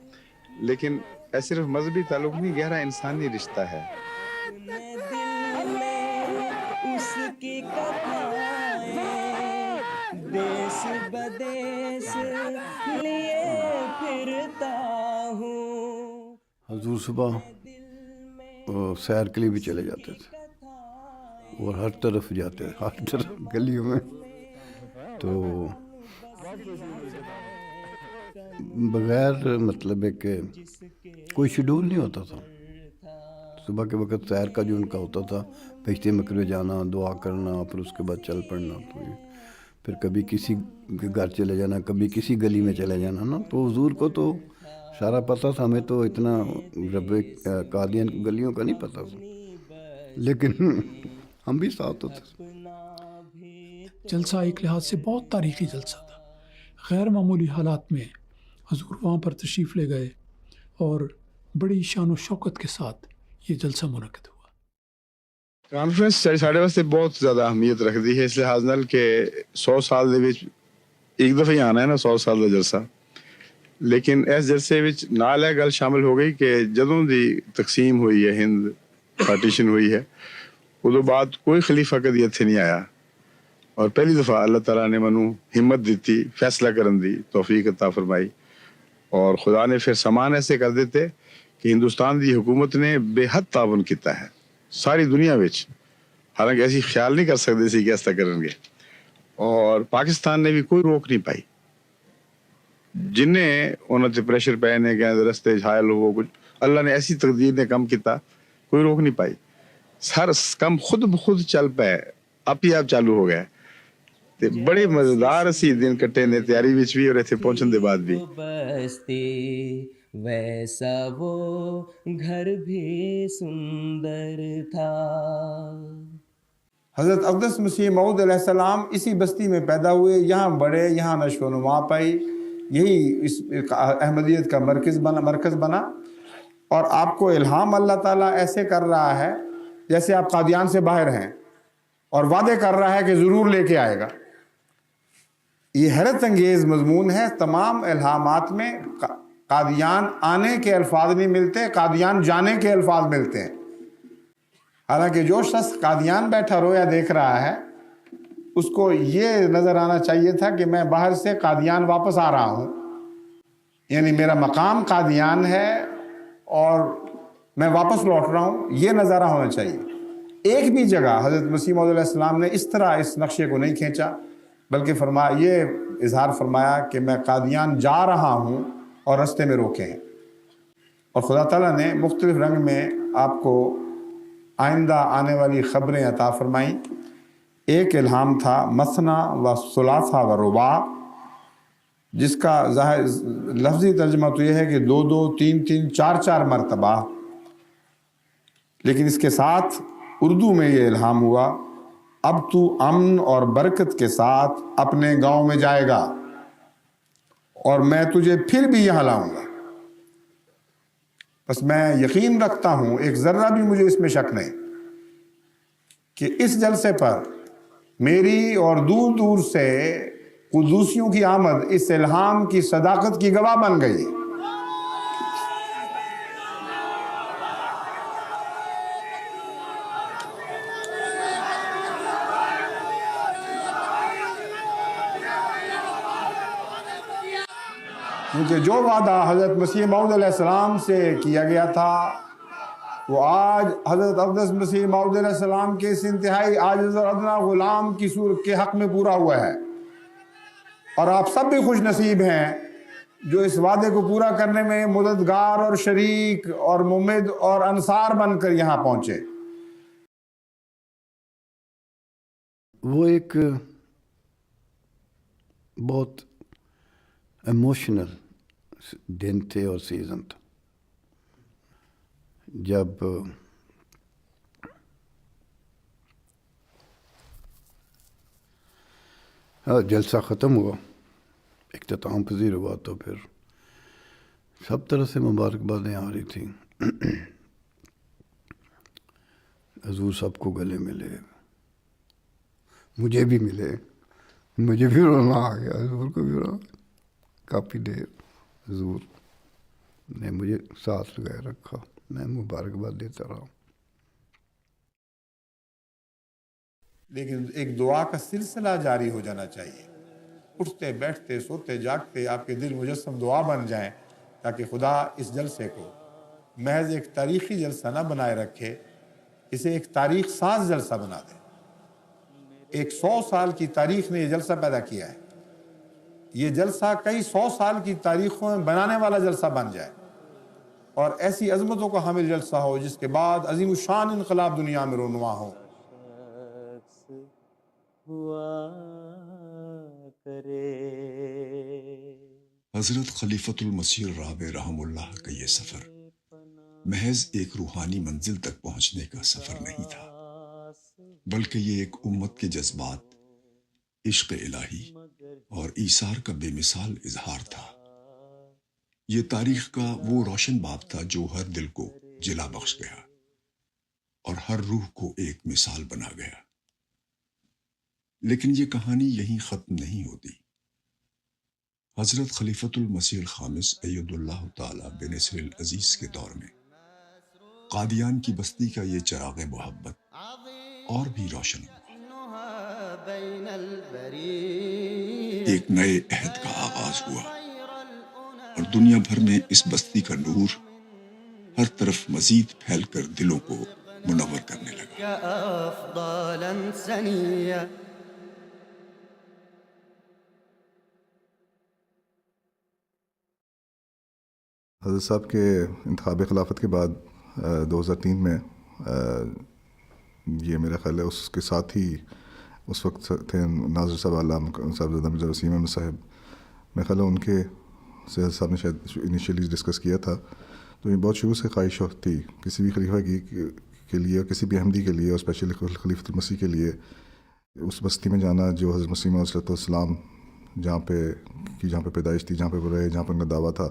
لیکن اے صرف مذہبی تعلق نہیں گہرا انسانی رشتہ ہے. دل میں اس کی کتھائیں دیس بدیس لیے پھرتا ہوں. حضور صبح سیر کے لیے بھی چلے جاتے تھے اور ہر طرف جاتے تھے ہر طرف گلیوں میں. تو بغیر مطلب ہے کہ کوئی شیڈول نہیں ہوتا تھا. صبح کے وقت سیر کا جو ان کا ہوتا تھا بھیجتے مکرے جانا دعا کرنا پھر اس کے بعد چل پڑنا. تو پھر کبھی کسی کے گھر چلے جانا کبھی کسی گلی میں چلے جانا نا. تو حضور کو تو سارا پتہ تھا. ہمیں تو اتنا رب قادیان کی گلیوں کا نہیں پتہ تھا لیکن ہم بھی ساتھ ہوتے. جلسہ ایک لحاظ سے بہت تاریخی جلسہ تھا. غیر معمولی حالات میں حضور وہاں پر تشریف لے گئے اور بڑی شان و شوکت کے ساتھ یہ جلسہ منعقد ہوا. کانفرنس ساڑھے واسطے بہت زیادہ اہمیت رکھتی ہے اس لحاظ نال کہ 100 سال دے وچ ایک دفعہ ہی آنا ہے نا 100 سال دا جلسہ. لیکن اس جلسے وچ نال ہے گل شامل ہو گئی کہ جدوں دی تقسیم ہوئی ہے ہند پارٹیشن ہوئی ہے ادو بعد کوئی خلیفہ کدی اتنے نہیں آیا اور پہلی دفعہ اللہ تعالیٰ نے منو ہمت دیتی فیصلہ کرن دی توفیق عطا فرمائی اور خدا نے پھر سامان ایسے کر دیتے کہ ہندوستان دی حکومت نے بے حد تعاون کیتا ہے ساری دنیا وچ. حالانکہ ایسی خیال نہیں کر سکتے سی کہ ایسا کریں گے اور پاکستان نے بھی کوئی روک نہیں پائی. جنہیں انہوں نے پریشر پے نے کہ رستے حائل ہو کچھ اللہ نے ایسی تقدیر نے کم کیتا کوئی روک نہیں پائی. ہر کم خود بخود چل پائے آپ ہی آپ چالو ہو گئے. بڑے مزیدار اسی دن کٹے نے تیاری وچ بھی اور ایتھے پہنچن دے بعد بھی. بستی ویسا وہ گھر بھی سندر تھا. حضرت اقدس مسیح موعود علیہ السلام اسی بستی میں پیدا ہوئے یہاں بڑے یہاں نشو و نما پائی. یہی اس احمدیت کا مرکز بنا اور آپ کو الہام اللہ تعالیٰ ایسے کر رہا ہے جیسے آپ قادیان سے باہر ہیں اور وعدے کر رہا ہے کہ ضرور لے کے آئے گا. یہ حیرت انگیز مضمون ہے. تمام الہامات میں قادیان آنے کے الفاظ نہیں ملتے قادیان جانے کے الفاظ ملتے ہیں. حالانکہ جو شخص قادیان بیٹھا رویا دیکھ رہا ہے اس کو یہ نظر آنا چاہیے تھا کہ میں باہر سے قادیان واپس آ رہا ہوں. یعنی میرا مقام قادیان ہے اور میں واپس لوٹ رہا ہوں، یہ نظارہ ہونا چاہیے. ایک بھی جگہ حضرت مسیح موعود علیہ السلام نے اس طرح اس نقشے کو نہیں کھینچا، بلکہ یہ اظہار فرمایا کہ میں قادیان جا رہا ہوں اور رستے میں روکے ہیں. اور خدا تعالیٰ نے مختلف رنگ میں آپ کو آئندہ آنے والی خبریں عطا فرمائیں. ایک الہام تھا مثنا و ثلاثہ و رباع، جس کا ظاہر لفظی ترجمہ تو یہ ہے کہ 2 2 3 3 4 4 مرتبہ، لیکن اس کے ساتھ اردو میں یہ الہام ہوا، اب تو امن اور برکت کے ساتھ اپنے گاؤں میں جائے گا اور میں تجھے پھر بھی یہاں لاؤں گا. بس میں یقین رکھتا ہوں، ایک ذرہ بھی مجھے اس میں شک نہیں، کہ اس جلسے پر میری اور دور دور سے قدوسیوں کی آمد اس الہام کی صداقت کی گواہ بن گئی. کیونکہ جو وعدہ حضرت مسیح موعود علیہ السلام سے کیا گیا تھا وہ آج حضرت اقدس مسیح موعود علیہ السلام کے اس انتہائی عاجز اور ادنا غلام کی صورت کے حق میں پورا ہوا ہے. اور آپ سب بھی خوش نصیب ہیں جو اس وعدے کو پورا کرنے میں مددگار اور شریک اور ممد اور انصار بن کر یہاں پہنچے. وہ ایک بہت ایموشنل دن تھے اور سیزن تھا جب جلسہ ختم ہوا، اختتام پذیر ہوا، تو پھر سب طرح سے مبارکبادیں آ رہی تھیں. حضور سب کو گلے ملے، مجھے بھی ملے، مجھے بھی رونا آ گیا، حضور کو بھی رونا. کافی دیر حضور نے مجھے ساتھ لگائے رکھا، میں مبارکباد دیتا رہا. لیکن ایک دعا کا سلسلہ جاری ہو جانا چاہیے. اٹھتے بیٹھتے سوتے جاگتے آپ کے دل مجسم دعا بن جائیں، تاکہ خدا اس جلسے کو محض ایک تاریخی جلسہ نہ بنائے رکھے، اسے ایک تاریخ ساز جلسہ بنا دے. ایک 100 سال کی تاریخ نے یہ جلسہ پیدا کیا ہے، یہ جلسہ کئی 100 سال کی تاریخوں میں بنانے والا جلسہ بن جائے اور ایسی عظمتوں کا حامل جلسہ ہو جس کے بعد عظیم الشان انقلاب دنیا میں رونما ہو. حضرت خلیفۃ المسیح الرابع رحم اللہ کا یہ سفر محض ایک روحانی منزل تک پہنچنے کا سفر نہیں تھا، بلکہ یہ ایک امت کے جذبات، عشق الہی اور ایثار کا بے مثال اظہار تھا. یہ تاریخ کا وہ روشن باب تھا جو ہر دل کو جلا بخش گیا اور ہر روح کو ایک مثال بنا گیا. لیکن یہ کہانی یہیں ختم نہیں ہوتی. حضرت خلیفۃ المسیح الخامس اید اللہ تعالی بنصر العزیز کے دور میں قادیان کی بستی کا یہ چراغ محبت اور بھی روشن ہوا. ایک نئے عہد کا آغاز ہوا اور دنیا بھر میں اس بستی کا نور ہر طرف مزید پھیل کر دلوں کو منور کرنے لگا. حضرت صاحب کے انتخاب خلافت کے بعد 2003 میں یہ میرا خیال ہے اس کے ساتھ ہی اس وقت تھے ناظر صاحب علامہ صاحبزادہ مرزا وسیم احمد صاحب. میرا خیال ہے ان کے سید صاحب نے شاید انیشیلی ڈسکس کیا تھا. تو یہ بہت شروع سے خواہش ہوتی کسی بھی خلیفہ کے لیے اور کسی بھی احمدی کے لیے اور اسپیشلی خلیفۃ المسیح کے لیے اس بستی میں جانا جو حضرت مسیح موعود علیہ السلام جہاں پہ پیدائش تھی، جہاں پہ وہ رہے، جہاں پہ ان کا دعویٰ تھا،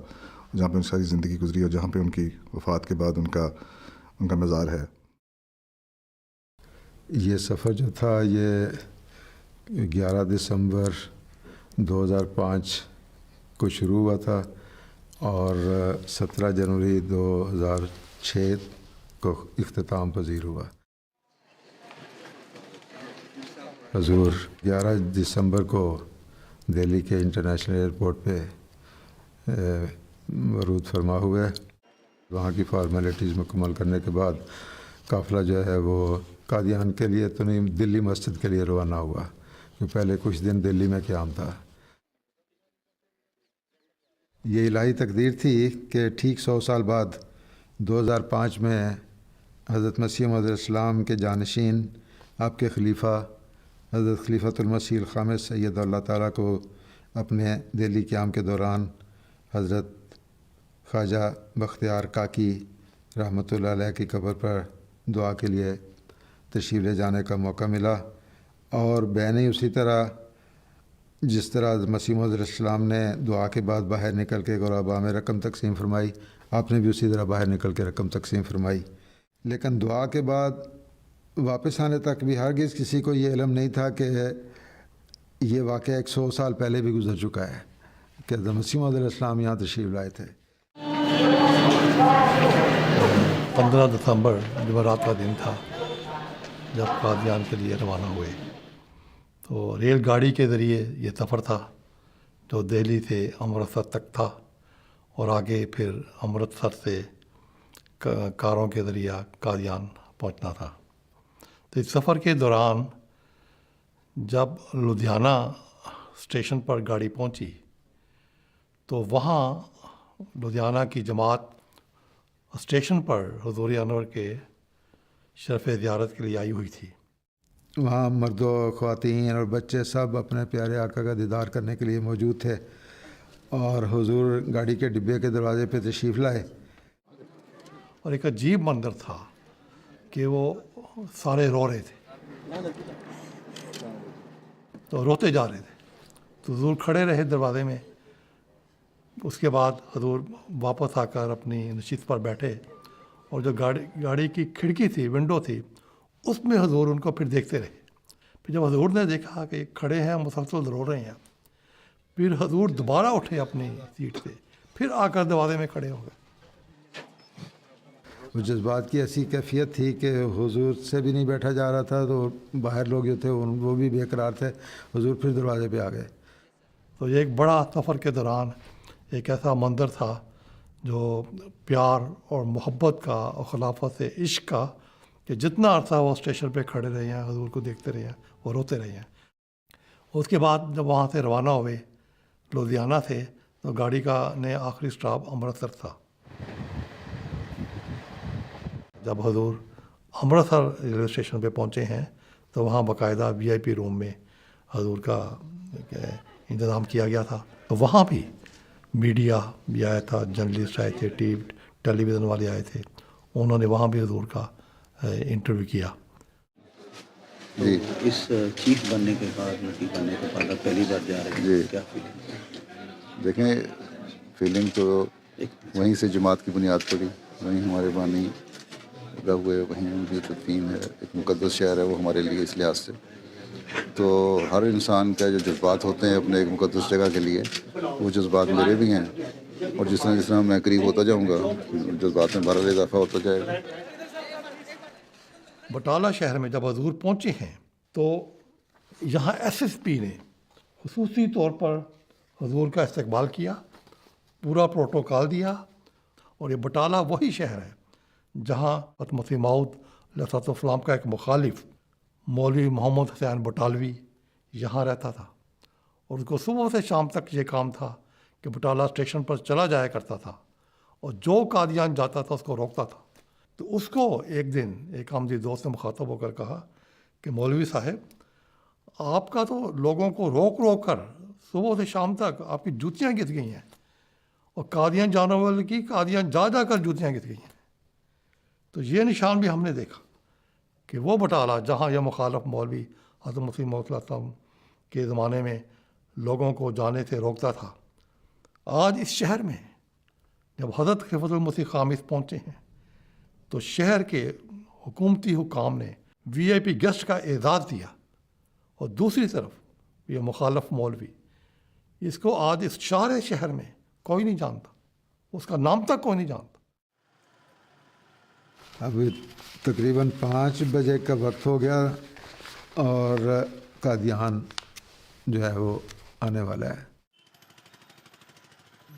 جہاں پہ ان ساری زندگی گزری اور جہاں پہ ان کی وفات کے بعد ان کا مزار ہے. یہ سفر جو تھا یہ 11 دسمبر 2005 کو شروع ہوا تھا اور 17 جنوری 2006 کو اختتام پذیر ہوا. حضور 11 دسمبر کو دہلی کے انٹرنیشنل ایئرپورٹ پہ ورود فرما ہوئے وہاں کی فارمیلٹیز مکمل کرنے کے بعد قافلہ جو ہے وہ قادیان کے لیے تو نہیں دلی مسجد کے لیے روانہ ہوا، جو پہلے کچھ دن دلی میں قیام تھا۔ یہ الہی تقدیر تھی کہ ٹھیک 100 سال بعد 2005 میں حضرت مسیح موعود علیہ السلام کے جانشین، آپ کے خلیفہ حضرت خلیفۃ المسیح الخامس سید اللہ تعالیٰ کو اپنے دہلی قیام کے دوران حضرت خواجہ بختیار کاکی رحمۃ اللہ علیہ کی قبر پر دعا کے لیے تشریف لے جانے کا موقع ملا، اور بینی اسی طرح جس طرح مسیح موعود علیہ السلام نے دعا کے بعد باہر نکل کے غرباء میں رقم تقسیم فرمائی، آپ نے بھی اسی طرح باہر نکل کے رقم تقسیم فرمائی۔ لیکن دعا کے بعد واپس آنے تک بھی ہرگز کسی کو یہ علم نہیں تھا کہ یہ واقعہ 100 سال پہلے بھی گزر چکا ہے کہ حضرت مسیح موعود علیہ السلام یہاں تشریف لائے تھے۔ 15 دسمبر جمعرات کا دن تھا جب قادیان کے لیے روانہ ہوئے، تو ریل گاڑی کے ذریعے یہ سفر تھا جو دہلی سے امرتسر تک تھا، اور آگے پھر امرتسر سے کاروں کے ذریعہ قادیان پہنچنا تھا۔ تو اس سفر کے دوران جب لدھیانہ اسٹیشن پر گاڑی پہنچی تو وہاں لدھیانہ کی جماعت اسٹیشن پر حضور انور کے شرف زیارت کے لیے آئی ہوئی تھی۔ وہاں مرد و خواتین اور بچے سب اپنے پیارے آقا کا دیدار کرنے کے لیے موجود تھے، اور حضور گاڑی کے ڈبے کے دروازے پہ تشریف لائے۔ اور ایک عجیب منظر تھا کہ وہ سارے رو رہے تھے، تو روتے جا رہے تھے، تو حضور کھڑے رہے دروازے میں۔ اس کے بعد حضور واپس آ کر اپنی نشست پر بیٹھے، اور جو گاڑی کی کھڑکی تھی، ونڈو تھی، اس میں حضور ان کو پھر دیکھتے رہے۔ پھر جب حضور نے دیکھا کہ کھڑے ہیں مسلسل رو رہے ہیں، پھر حضور دوبارہ اٹھے اپنی سیٹ سے، پھر آ کر دروازے میں کھڑے ہو گئے۔ وہ جذبات کی ایسی کیفیت تھی کہ حضور سے بھی نہیں بیٹھا جا رہا تھا، تو باہر لوگ جو تھے وہ بھی بے قرار تھے۔ حضور پھر دروازے پہ آ گئے۔ تو یہ ایک بڑا سفر کے دوران ایک ایسا منظر تھا جو پیار اور محبت کا اور خلافت سے عشق کا، کہ جتنا عرصہ وہ اسٹیشن پہ کھڑے رہے ہیں، حضور کو دیکھتے رہے ہیں، وہ روتے رہے ہیں۔ اس کے بعد جب وہاں سے روانہ ہوئے لدھیانہ سے، تو گاڑی کا نے آخری سٹاپ امرتسر تھا۔ جب حضور امرتسر ریلوے اسٹیشن پہ پہنچے ہیں تو وہاں باقاعدہ VIP روم میں حضور کا انتظام کیا گیا تھا، تو وہاں بھی میڈیا بھی آیا تھا، جرنلسٹ آئے تھے، ٹیلی ویژن والے آئے تھے، انہوں نے وہاں بھی حضور کا انٹرویو کیا۔ جی، اس چیف بننے کے بعد، نقیب بننے کے بعد اب پہلی بار جا رہے ہیں، کیا فیلنگ؟ دیکھیں، فیلنگ تو وہیں سے جماعت کی بنیاد پڑی، وہیں ہمارے بانی پیدا ہوئے، وہیں ان کی تدفین ہے۔ ایک مقدس شہر ہے وہ ہمارے لیے اس لحاظ سے۔ تو ہر انسان کا جو جذبات ہوتے ہیں اپنے ایک مقدس جگہ کے لیے، وہ جذبات میرے بھی ہیں، اور جس طرح میں قریب ہوتا جاؤں گا، جذبات میں بہرحال اضافہ ہوتا جائے گا۔ بٹالہ شہر میں جب حضور پہنچے ہیں تو یہاں SSP نے خصوصی طور پر حضور کا استقبال کیا، پورا پروٹوکال دیا، اور یہ بٹالہ وہی شہر ہے جہاں حضرت مسیح موعود علیہ السلام کا ایک مخالف مولوی محمد حسین بٹالوی یہاں رہتا تھا، اور اس کو صبح سے شام تک یہ کام تھا کہ بٹالہ اسٹیشن پر چلا جایا کرتا تھا، اور جو قادیان جاتا تھا اس کو روکتا تھا۔ تو اس کو ایک دن ایک آمدی دوست نے مخاطب ہو کر کہا کہ مولوی صاحب، آپ کا تو لوگوں کو روک روک کر صبح سے شام تک آپ کی جوتیاں گت گئی ہیں، اور قادیان جانے والے کی قادیان جا جا کر جوتیاں گت گئی ہیں۔ تو یہ نشان بھی ہم نے دیکھا کہ وہ بٹالہ جہاں یہ مخالف مولوی حضرت مسیح موعود علیہ السلام کے زمانے میں لوگوں کو جانے سے روکتا تھا، آج اس شہر میں جب حضرت خلیفۃ المسیح خامس پہنچے ہیں تو شہر کے حکومتی حکام نے VIP گیسٹ کا اعزاز دیا، اور دوسری طرف یہ مخالف مولوی، اس کو آج اس سارے شہر میں کوئی نہیں جانتا، اس کا نام تک کوئی نہیں جانتا۔ اب تقریباً 5 بجے کا وقت ہو گیا، اور قادیان جو ہے وہ آنے والا ہے۔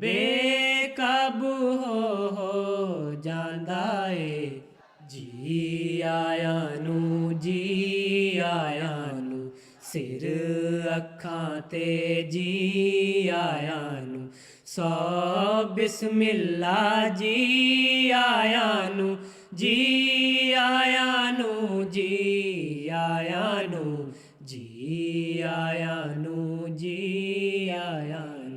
ਬੇਕਾਬੂ ਹੋ ਜਾਂਦਾ ਏ। ਜੀ ਆਇਆਂ ਨੂੰ ਸਿਰ ਅੱਖਾਂ ਤੇ ਜੀ ਆਇਆਂ ਨੂੰ ਸੌ ਬਿਸਮਿਲ੍ਲਾ ਜੀ ਆਇਆਂ ਨੂੰ ਜੀ ਆਇਆਂ ਨੂੰ ਜੀ ਆਇਆਂ ਨੂੰ ਜੀ ਆਇਆਂ ਨੂੰ ਜੀ ਆਇਆਂ ਨੂੰ।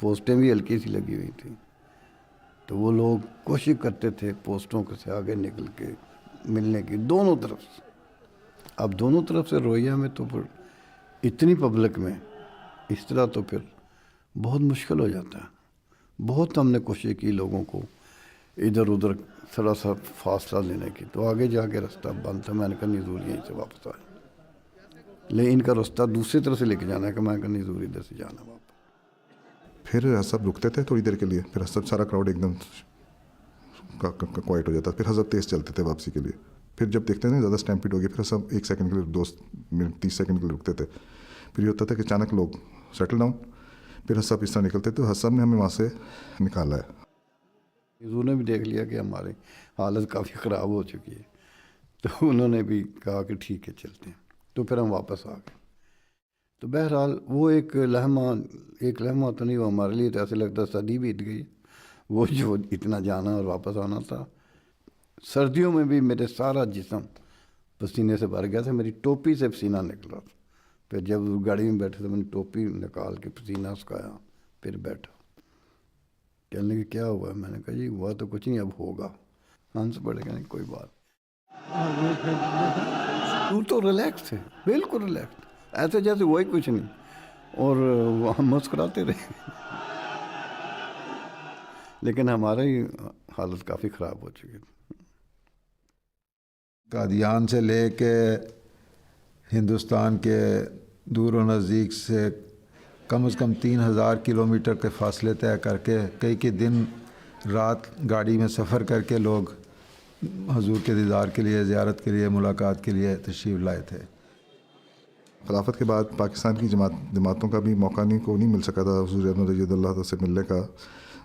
پوسٹیں بھی ہلکی سی لگی ہوئی تھیں، تو وہ لوگ کوشش کرتے تھے پوسٹوں سے آگے نکل کے ملنے کی دونوں طرف سے۔ اب دونوں طرف سے رویہ میں تو پھر اتنی پبلک میں اس طرح تو پھر بہت مشکل ہو جاتا ہے۔ بہت ہم نے کوشش کی لوگوں کو ادھر ادھر تھوڑا سا فاصلہ لینے کی، تو آگے جا کے رستہ بند تھا۔ میں نے کہا نہیں ضرور یہیں سے واپس آئے، لیکن ان کا رستہ دوسری طرف سے لے کے جانا ہے کہ میں کہا نہیں ضرور ادھر سے جانا واپس۔ پھر سب رکتے تھے تھوڑی دیر کے لیے، پھر سب سارا کراؤڈ ایک دم کوائٹ ہو جاتا، پھر حسب تیز چلتے تھے واپسی کے لیے۔ پھر جب دیکھتے تھے زیادہ اسٹیمپیڈ ہو گئی، پھر سب 1 سیکنڈ کے لیے 2 منٹ 30 سیکنڈ کے لیے رکتے تھے۔ پھر یہ ہوتا تھا کہ اچانک لوگ سیٹل ڈاؤن، پھر سب اس طرح نکلتے تھے۔ حسب نے ہمیں وہاں سے نکالا ہے۔ حضور نے بھی دیکھ لیا کہ ہماری حالت کافی خراب ہو چکی ہے، تو انہوں نے بھی کہا کہ ٹھیک ہے چلتے ہیں، تو پھر ہم واپس آ گئے۔ تو بہرحال وہ ایک لمحہ تو نہیں، وہ ہمارے لیے تو ایسے لگتا صدی بیت گئی، وہ جو اتنا جانا اور واپس آنا تھا۔ سردیوں میں بھی میرے سارا جسم پسینے سے بھر گیا تھا، میری ٹوپی سے پسینہ نکلا تھا۔ پھر جب گاڑی میں بیٹھے تو میں نے ٹوپی نکال کے پسینہ سکھایا، پھر بیٹھا۔ کہنے کہ کیا ہوا ہے؟ میں نے کہا جی ہوا تو کچھ نہیں، اب ہوگا۔ ہنس پڑے گا، نہیں کوئی بات۔ تو ریلیکس تھے، بالکل ریلیکس، ایسے جیسے وہی کچھ نہیں، اور ہم مسکراتے رہے، لیکن ہماری حالت کافی خراب ہو چکی تھی۔ قادیان سے لے کے ہندوستان کے دور و نزدیک سے کم از کم 3000 کلومیٹر کے فاصلے طے کر کے کئی دن رات گاڑی میں سفر کر کے لوگ حضور کے دیدار کے لیے، زیارت کے لیے، ملاقات کے لیے تشریف لائے تھے۔ خلافت کے بعد پاکستان کی جماعتوں کا بھی موقع نہیں مل سکا تھا حضور احمد رضی اللہ سے ملنے کا،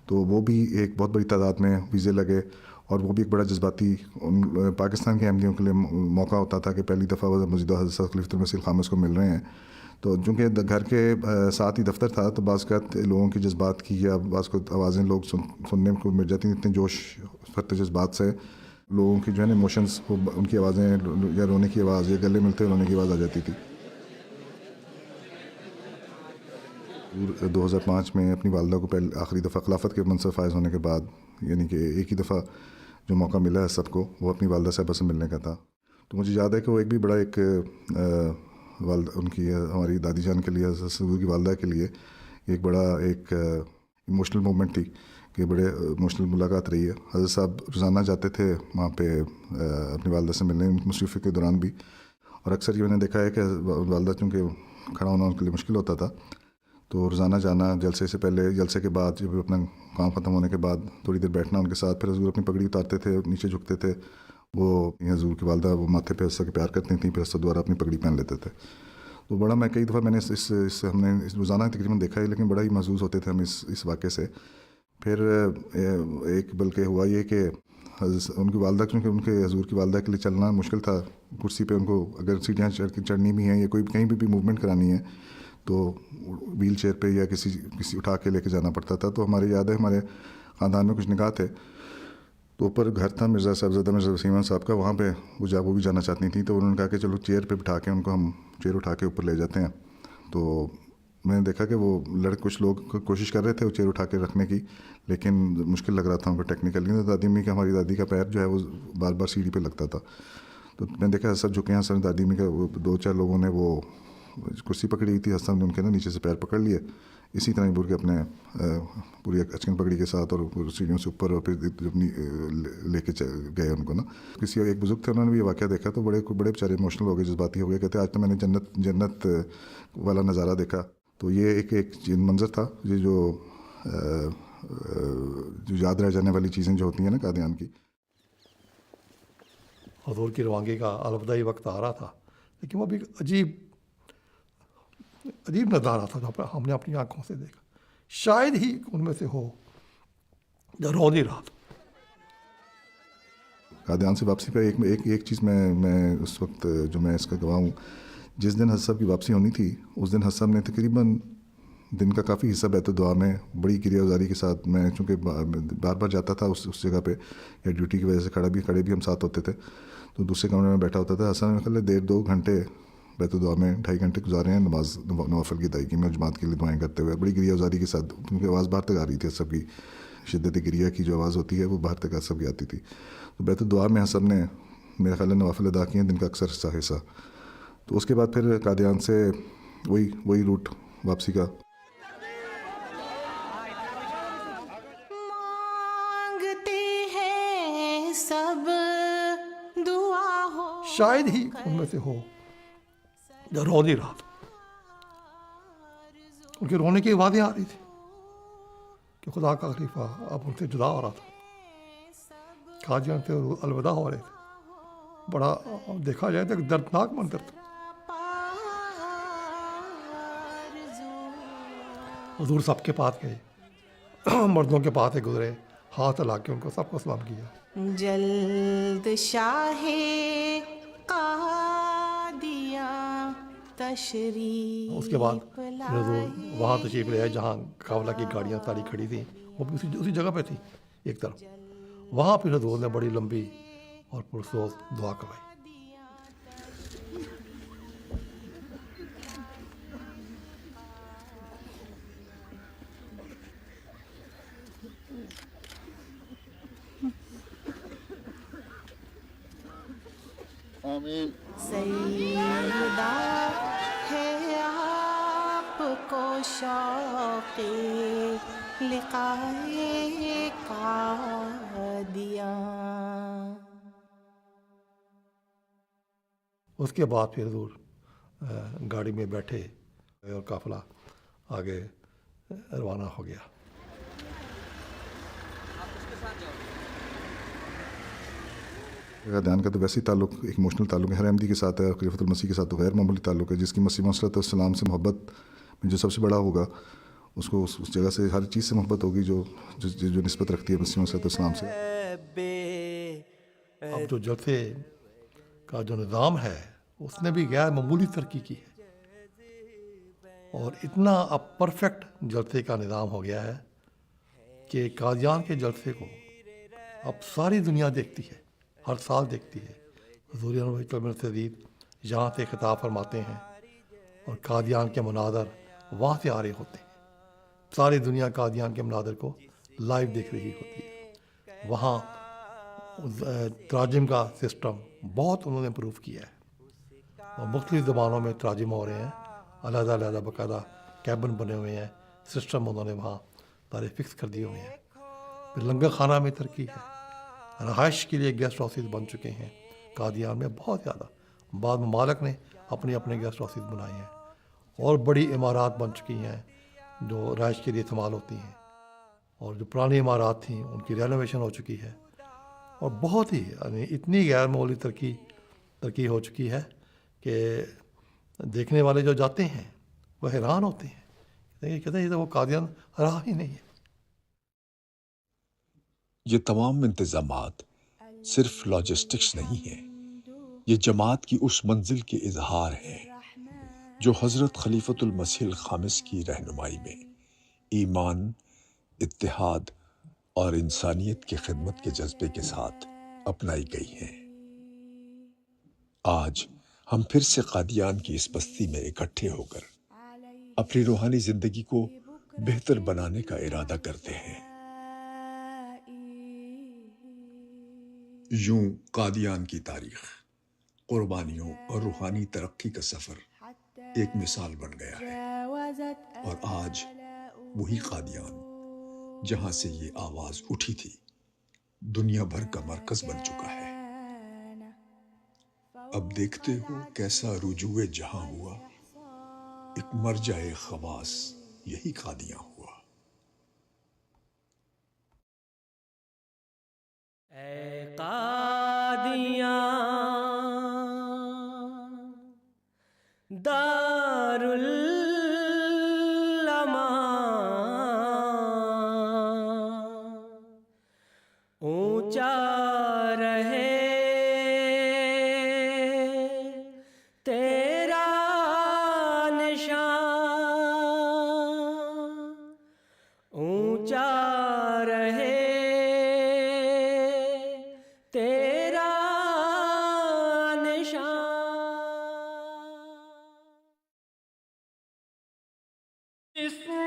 تو وہ بھی ایک بہت بڑی تعداد میں ویزے لگے، اور وہ بھی ایک بڑا جذباتی پاکستان کے احمدیوں کے لیے موقع ہوتا تھا کہ پہلی دفعہ وہ موجودہ حضرت خلیفۃ المسیح الخامس کو مل رہے ہیں۔ تو چونکہ گھر کے ساتھ ہی دفتر تھا، تو بعض اوقات لوگوں کی جذبات کی یا بعض کو آوازیں لوگ سننے کو مل جاتی ہیں، اتنے جوش فرت جذبات سے لوگوں کی جو ہے نا ایموشنس، ان کی آوازیں یا رونے کی آواز یا گلے ملتے رونے کی آواز آ جاتی تھی۔ 2005 میں اپنی والدہ کو آخری دفعہ خلافت کے منصب فائز ہونے کے بعد، یعنی کہ ایک ہی دفعہ جو موقع ملا ہے سب کو، وہ اپنی والدہ صاحبہ سے ملنے کا تھا۔ تو مجھے یاد ہے کہ وہ ایک بھی بڑا ایک والدہ ان کی ہماری دادی جان کے لیے، حضور کی والدہ کے لیے ایک بڑا ایک ایموشنل مومنٹ تھی، کہ بڑے ایموشنل ملاقات رہی ہے۔ حضرت صاحب روزانہ جاتے تھے وہاں پہ اپنی والدہ سے ملنے، مصروفیت کے دوران بھی، اور اکثر یہ میں نے دیکھا ہے کہ والدہ چونکہ کھڑا ہونا ان کے لیے مشکل ہوتا تھا، تو روزانہ جانا، جلسے سے پہلے، جلسے کے بعد، جب اپنا کام ختم ہونے کے بعد تھوڑی دیر بیٹھنا ان کے ساتھ، پھر حضور اپنی پگڑی اتارتے تھے، نیچے جھکتے تھے، وہ حضور کی والدہ وہ ماتھے پہ حصہ کے پیار کرتی تھیں، پھر حصہ دوبارہ اپنی پگڑی پہن لیتے تھے۔ تو بڑا میں کئی دفعہ میں نے ہم نے روزانہ تقریباً دیکھا ہے، لیکن بڑا ہی محظوظ ہوتے تھے ہم اس واقعے سے۔ پھر ایک بلکہ ہوا یہ کہ ان کی والدہ، چونکہ ان کے حضور کی والدہ کے لیے چلنا مشکل تھا، کرسی پہ ان کو اگر سیڑھیاں چڑھنی بھی ہیں یا کوئی کہیں بھی موومنٹ کرانی ہے تو ویل چیئر پہ یا کسی اٹھا کے لے کے جانا پڑتا تھا۔ تو ہماری یاد ہے ہمارے خاندان میں کچھ نکاح تھے، تو اوپر گھر تھا مرزا صاحبزادہ مرزا وسیم احمد صاحب کا، وہاں پہ وہ بھی جانا چاہتی تھیں، تو انہوں نے کہا کہ چلو چیئر پہ بٹھا کے ان کو ہم چیئر اٹھا کے اوپر لے جاتے ہیں۔ تو میں نے دیکھا کہ وہ کچھ لوگ کوشش کر رہے تھے وہ چیئر اٹھا کے رکھنے کی، لیکن مشکل لگ رہا تھا ان کو ٹیکنیکلی۔ دادی امی کا، ہماری دادی کا پیر جو ہے وہ بار بار سیڑھی پہ لگتا تھا، تو میں نے دیکھا سب جھکے ہیں، سب دادی امی کا 2-4 لوگوں نے وہ کرسی پکڑی ہوئی تھی، حسن نے ان کے نا نیچے سے پیر پکڑ لیے، اسی طرح بور کے اپنے پوری اچکن پگڑی کے ساتھ اور سیڑھیوں سے اوپر، اور پھر لے کے گئے ان کو نا۔ کسی ایک بزرگ تھے، انہوں نے بھی یہ واقعہ دیکھا تو بڑے بیچارے ایموشنل ہو گئے، جذباتی ہو گئے، کہتے آج تو میں نے جنت والا نظارہ دیکھا۔ تو یہ ایک منظر تھا، یہ جو یاد رہ جانے والی چیزیں جو ہوتی ہیں نا قادیان کی۔ حضور کی روانگی کا الوداعی وقت آ رہا تھا، لیکن وہ بھی عجیب نظارہ تھا جو ہم نے اپنی آنکھوں سے دیکھا، شاید ہی ان میں سے ہو جو رو نہیں رہا تھا۔ قادیان سے واپسی پہ ایک چیز میں اس وقت جو میں اس کا گواہ ہوں، جس دن حضرت صاحب کی واپسی ہونی تھی، اس دن حضرت صاحب نے تقریباً دن کا کافی حصہ بیت دعا میں بڑی کریا گزاری کے ساتھ، میں چونکہ بار بار جاتا تھا اس جگہ پہ، یا ڈیوٹی کی وجہ سے کھڑے بھی ہم ساتھ ہوتے تھے، تو دوسرے کمرے میں بیٹھا ہوتا تھا۔ حسن میں 1.5-2 گھنٹے بیت الدعا میں 2.5 گھنٹے گزارے ہیں نماز نوافل کی ادائیگی میں، جماعت کے لیے دعائیں کرتے ہوئے، بڑی گریہ وزاری کے ساتھ، کیونکہ آواز باہر تک آ رہی تھی، سب کی شدت گریہ کی جو آواز ہوتی ہے وہ باہر تک سب کی آتی تھی. تو بیت الدعا میں سب نے میرے خیال میں نوافل ادا کیے ہیں، دن کا اکثر حصہ. تو اس کے بعد پھر قادیان سے وہی روٹ واپسی کا. شاید ہی ان میں سے ہو جو رو نہیں رہا تھا. ان کے رونے کی آوازیں آ رہی تھی کہ خدا کا خلیفہ اب ان سے جدا ہو رہا تھا، قادیان سے الوداع ہو رہے تھے. بڑا دیکھا جائے تو ایک دردناک منظر تھا. حضور سب کے پاس گئے، مردوں کے پاس سے گزرے، ہاتھ ہلا کے ان کو سب کو سلام کیا. جلد شاہ قادیاں تشریف، اس کے بعد حضور وہاں تشریف لے آئے جہاں قافلہ کی گاڑیاں ساری کھڑی تھیں، وہ بھی اسی جگہ پہ تھی ایک طرف. وہاں پھر حضور نے بڑی لمبی اور پرسوز دعا کروائی. آمین. سیدہ ہے آپ کو شوق لقائے قادیاں. اس کے بعد پھر حضور گاڑی میں بیٹھے اور قافلہ آگے روانہ ہو گیا. قادیان کا تو ویسے ہی تعلق ایک ایموشنل تعلق ہے، ہر احمدی کے ساتھ ہے، خلیفۃ المسیح کے ساتھ تو غیر معمولی تعلق ہے. جس کی مسیح موعود علیہ السلام سے محبت میں جو سب سے بڑا ہوگا، اس کو اس جگہ سے ہر چیز سے محبت ہوگی جو نسبت رکھتی ہے مسیح موعود علیہ السلام سے. اب جو جلسے کا جو نظام ہے اس نے بھی غیر معمولی ترقی کی ہے، اور اتنا اب پرفیکٹ جلسے کا نظام ہو گیا ہے کہ قادیان کے جلسے کو اب ساری دنیا دیکھتی ہے، ہر سال دیکھتی ہے. حضور انور شدید یہاں سے خطاب فرماتے ہیں اور قادیان کے مناظر وہاں سے آ رہے ہوتے ہیں. ساری دنیا قادیان کے مناظر کو لائیو دیکھ رہی ہوتی ہے. وہاں تراجم کا سسٹم بہت انہوں نے امپروو کیا ہے، اور مختلف زبانوں میں تراجم ہو رہے ہیں. علیحدہ علیحدہ باقاعدہ کیبن بنے ہوئے ہیں، سسٹم انہوں نے وہاں سارے فکس کر دیے ہوئے ہیں. پھر لنگر خانہ میں ترقی ہے، رہائش کے لیے گیسٹ ہاؤسز بن چکے ہیں قادیان میں بہت زیادہ. بعض ممالک نے اپنے اپنے گیسٹ ہاؤسز بنائے ہیں، اور بڑی عمارات بن چکی ہیں جو رہائش کے لیے استعمال ہوتی ہیں. اور جو پرانی عمارات تھیں ان کی رینوویشن ہو چکی ہے، اور بہت ہی یعنی اتنی غیر معمولی ترقی ہو چکی ہے کہ دیکھنے والے جو جاتے ہیں وہ حیران ہوتے ہیں، کہتے ہیں یہ تو وہ قادیان رہا ہی نہیں ہے. یہ تمام انتظامات صرف لاجسٹکس نہیں ہیں، یہ جماعت کی اس منزل کے اظہار ہیں جو حضرت خلیفۃ المسیح الخامس کی رہنمائی میں ایمان، اتحاد اور انسانیت کی خدمت کے جذبے کے ساتھ اپنائی گئی ہیں. آج ہم پھر سے قادیان کی اس بستی میں اکٹھے ہو کر اپنی روحانی زندگی کو بہتر بنانے کا ارادہ کرتے ہیں. یوں قادیان کی تاریخ، قربانیوں اور روحانی ترقی کا سفر ایک مثال بن گیا ہے، اور آج وہی قادیان جہاں سے یہ آواز اٹھی تھی دنیا بھر کا مرکز بن چکا ہے. اب دیکھتے ہو کیسا رجوع جہاں ہوا، ایک مرجع خواص یہی قادیاں ہوا. اے قادیاں دار اونچا رہے تیرا نشان، اونچا رہے تیرا نشان. بسم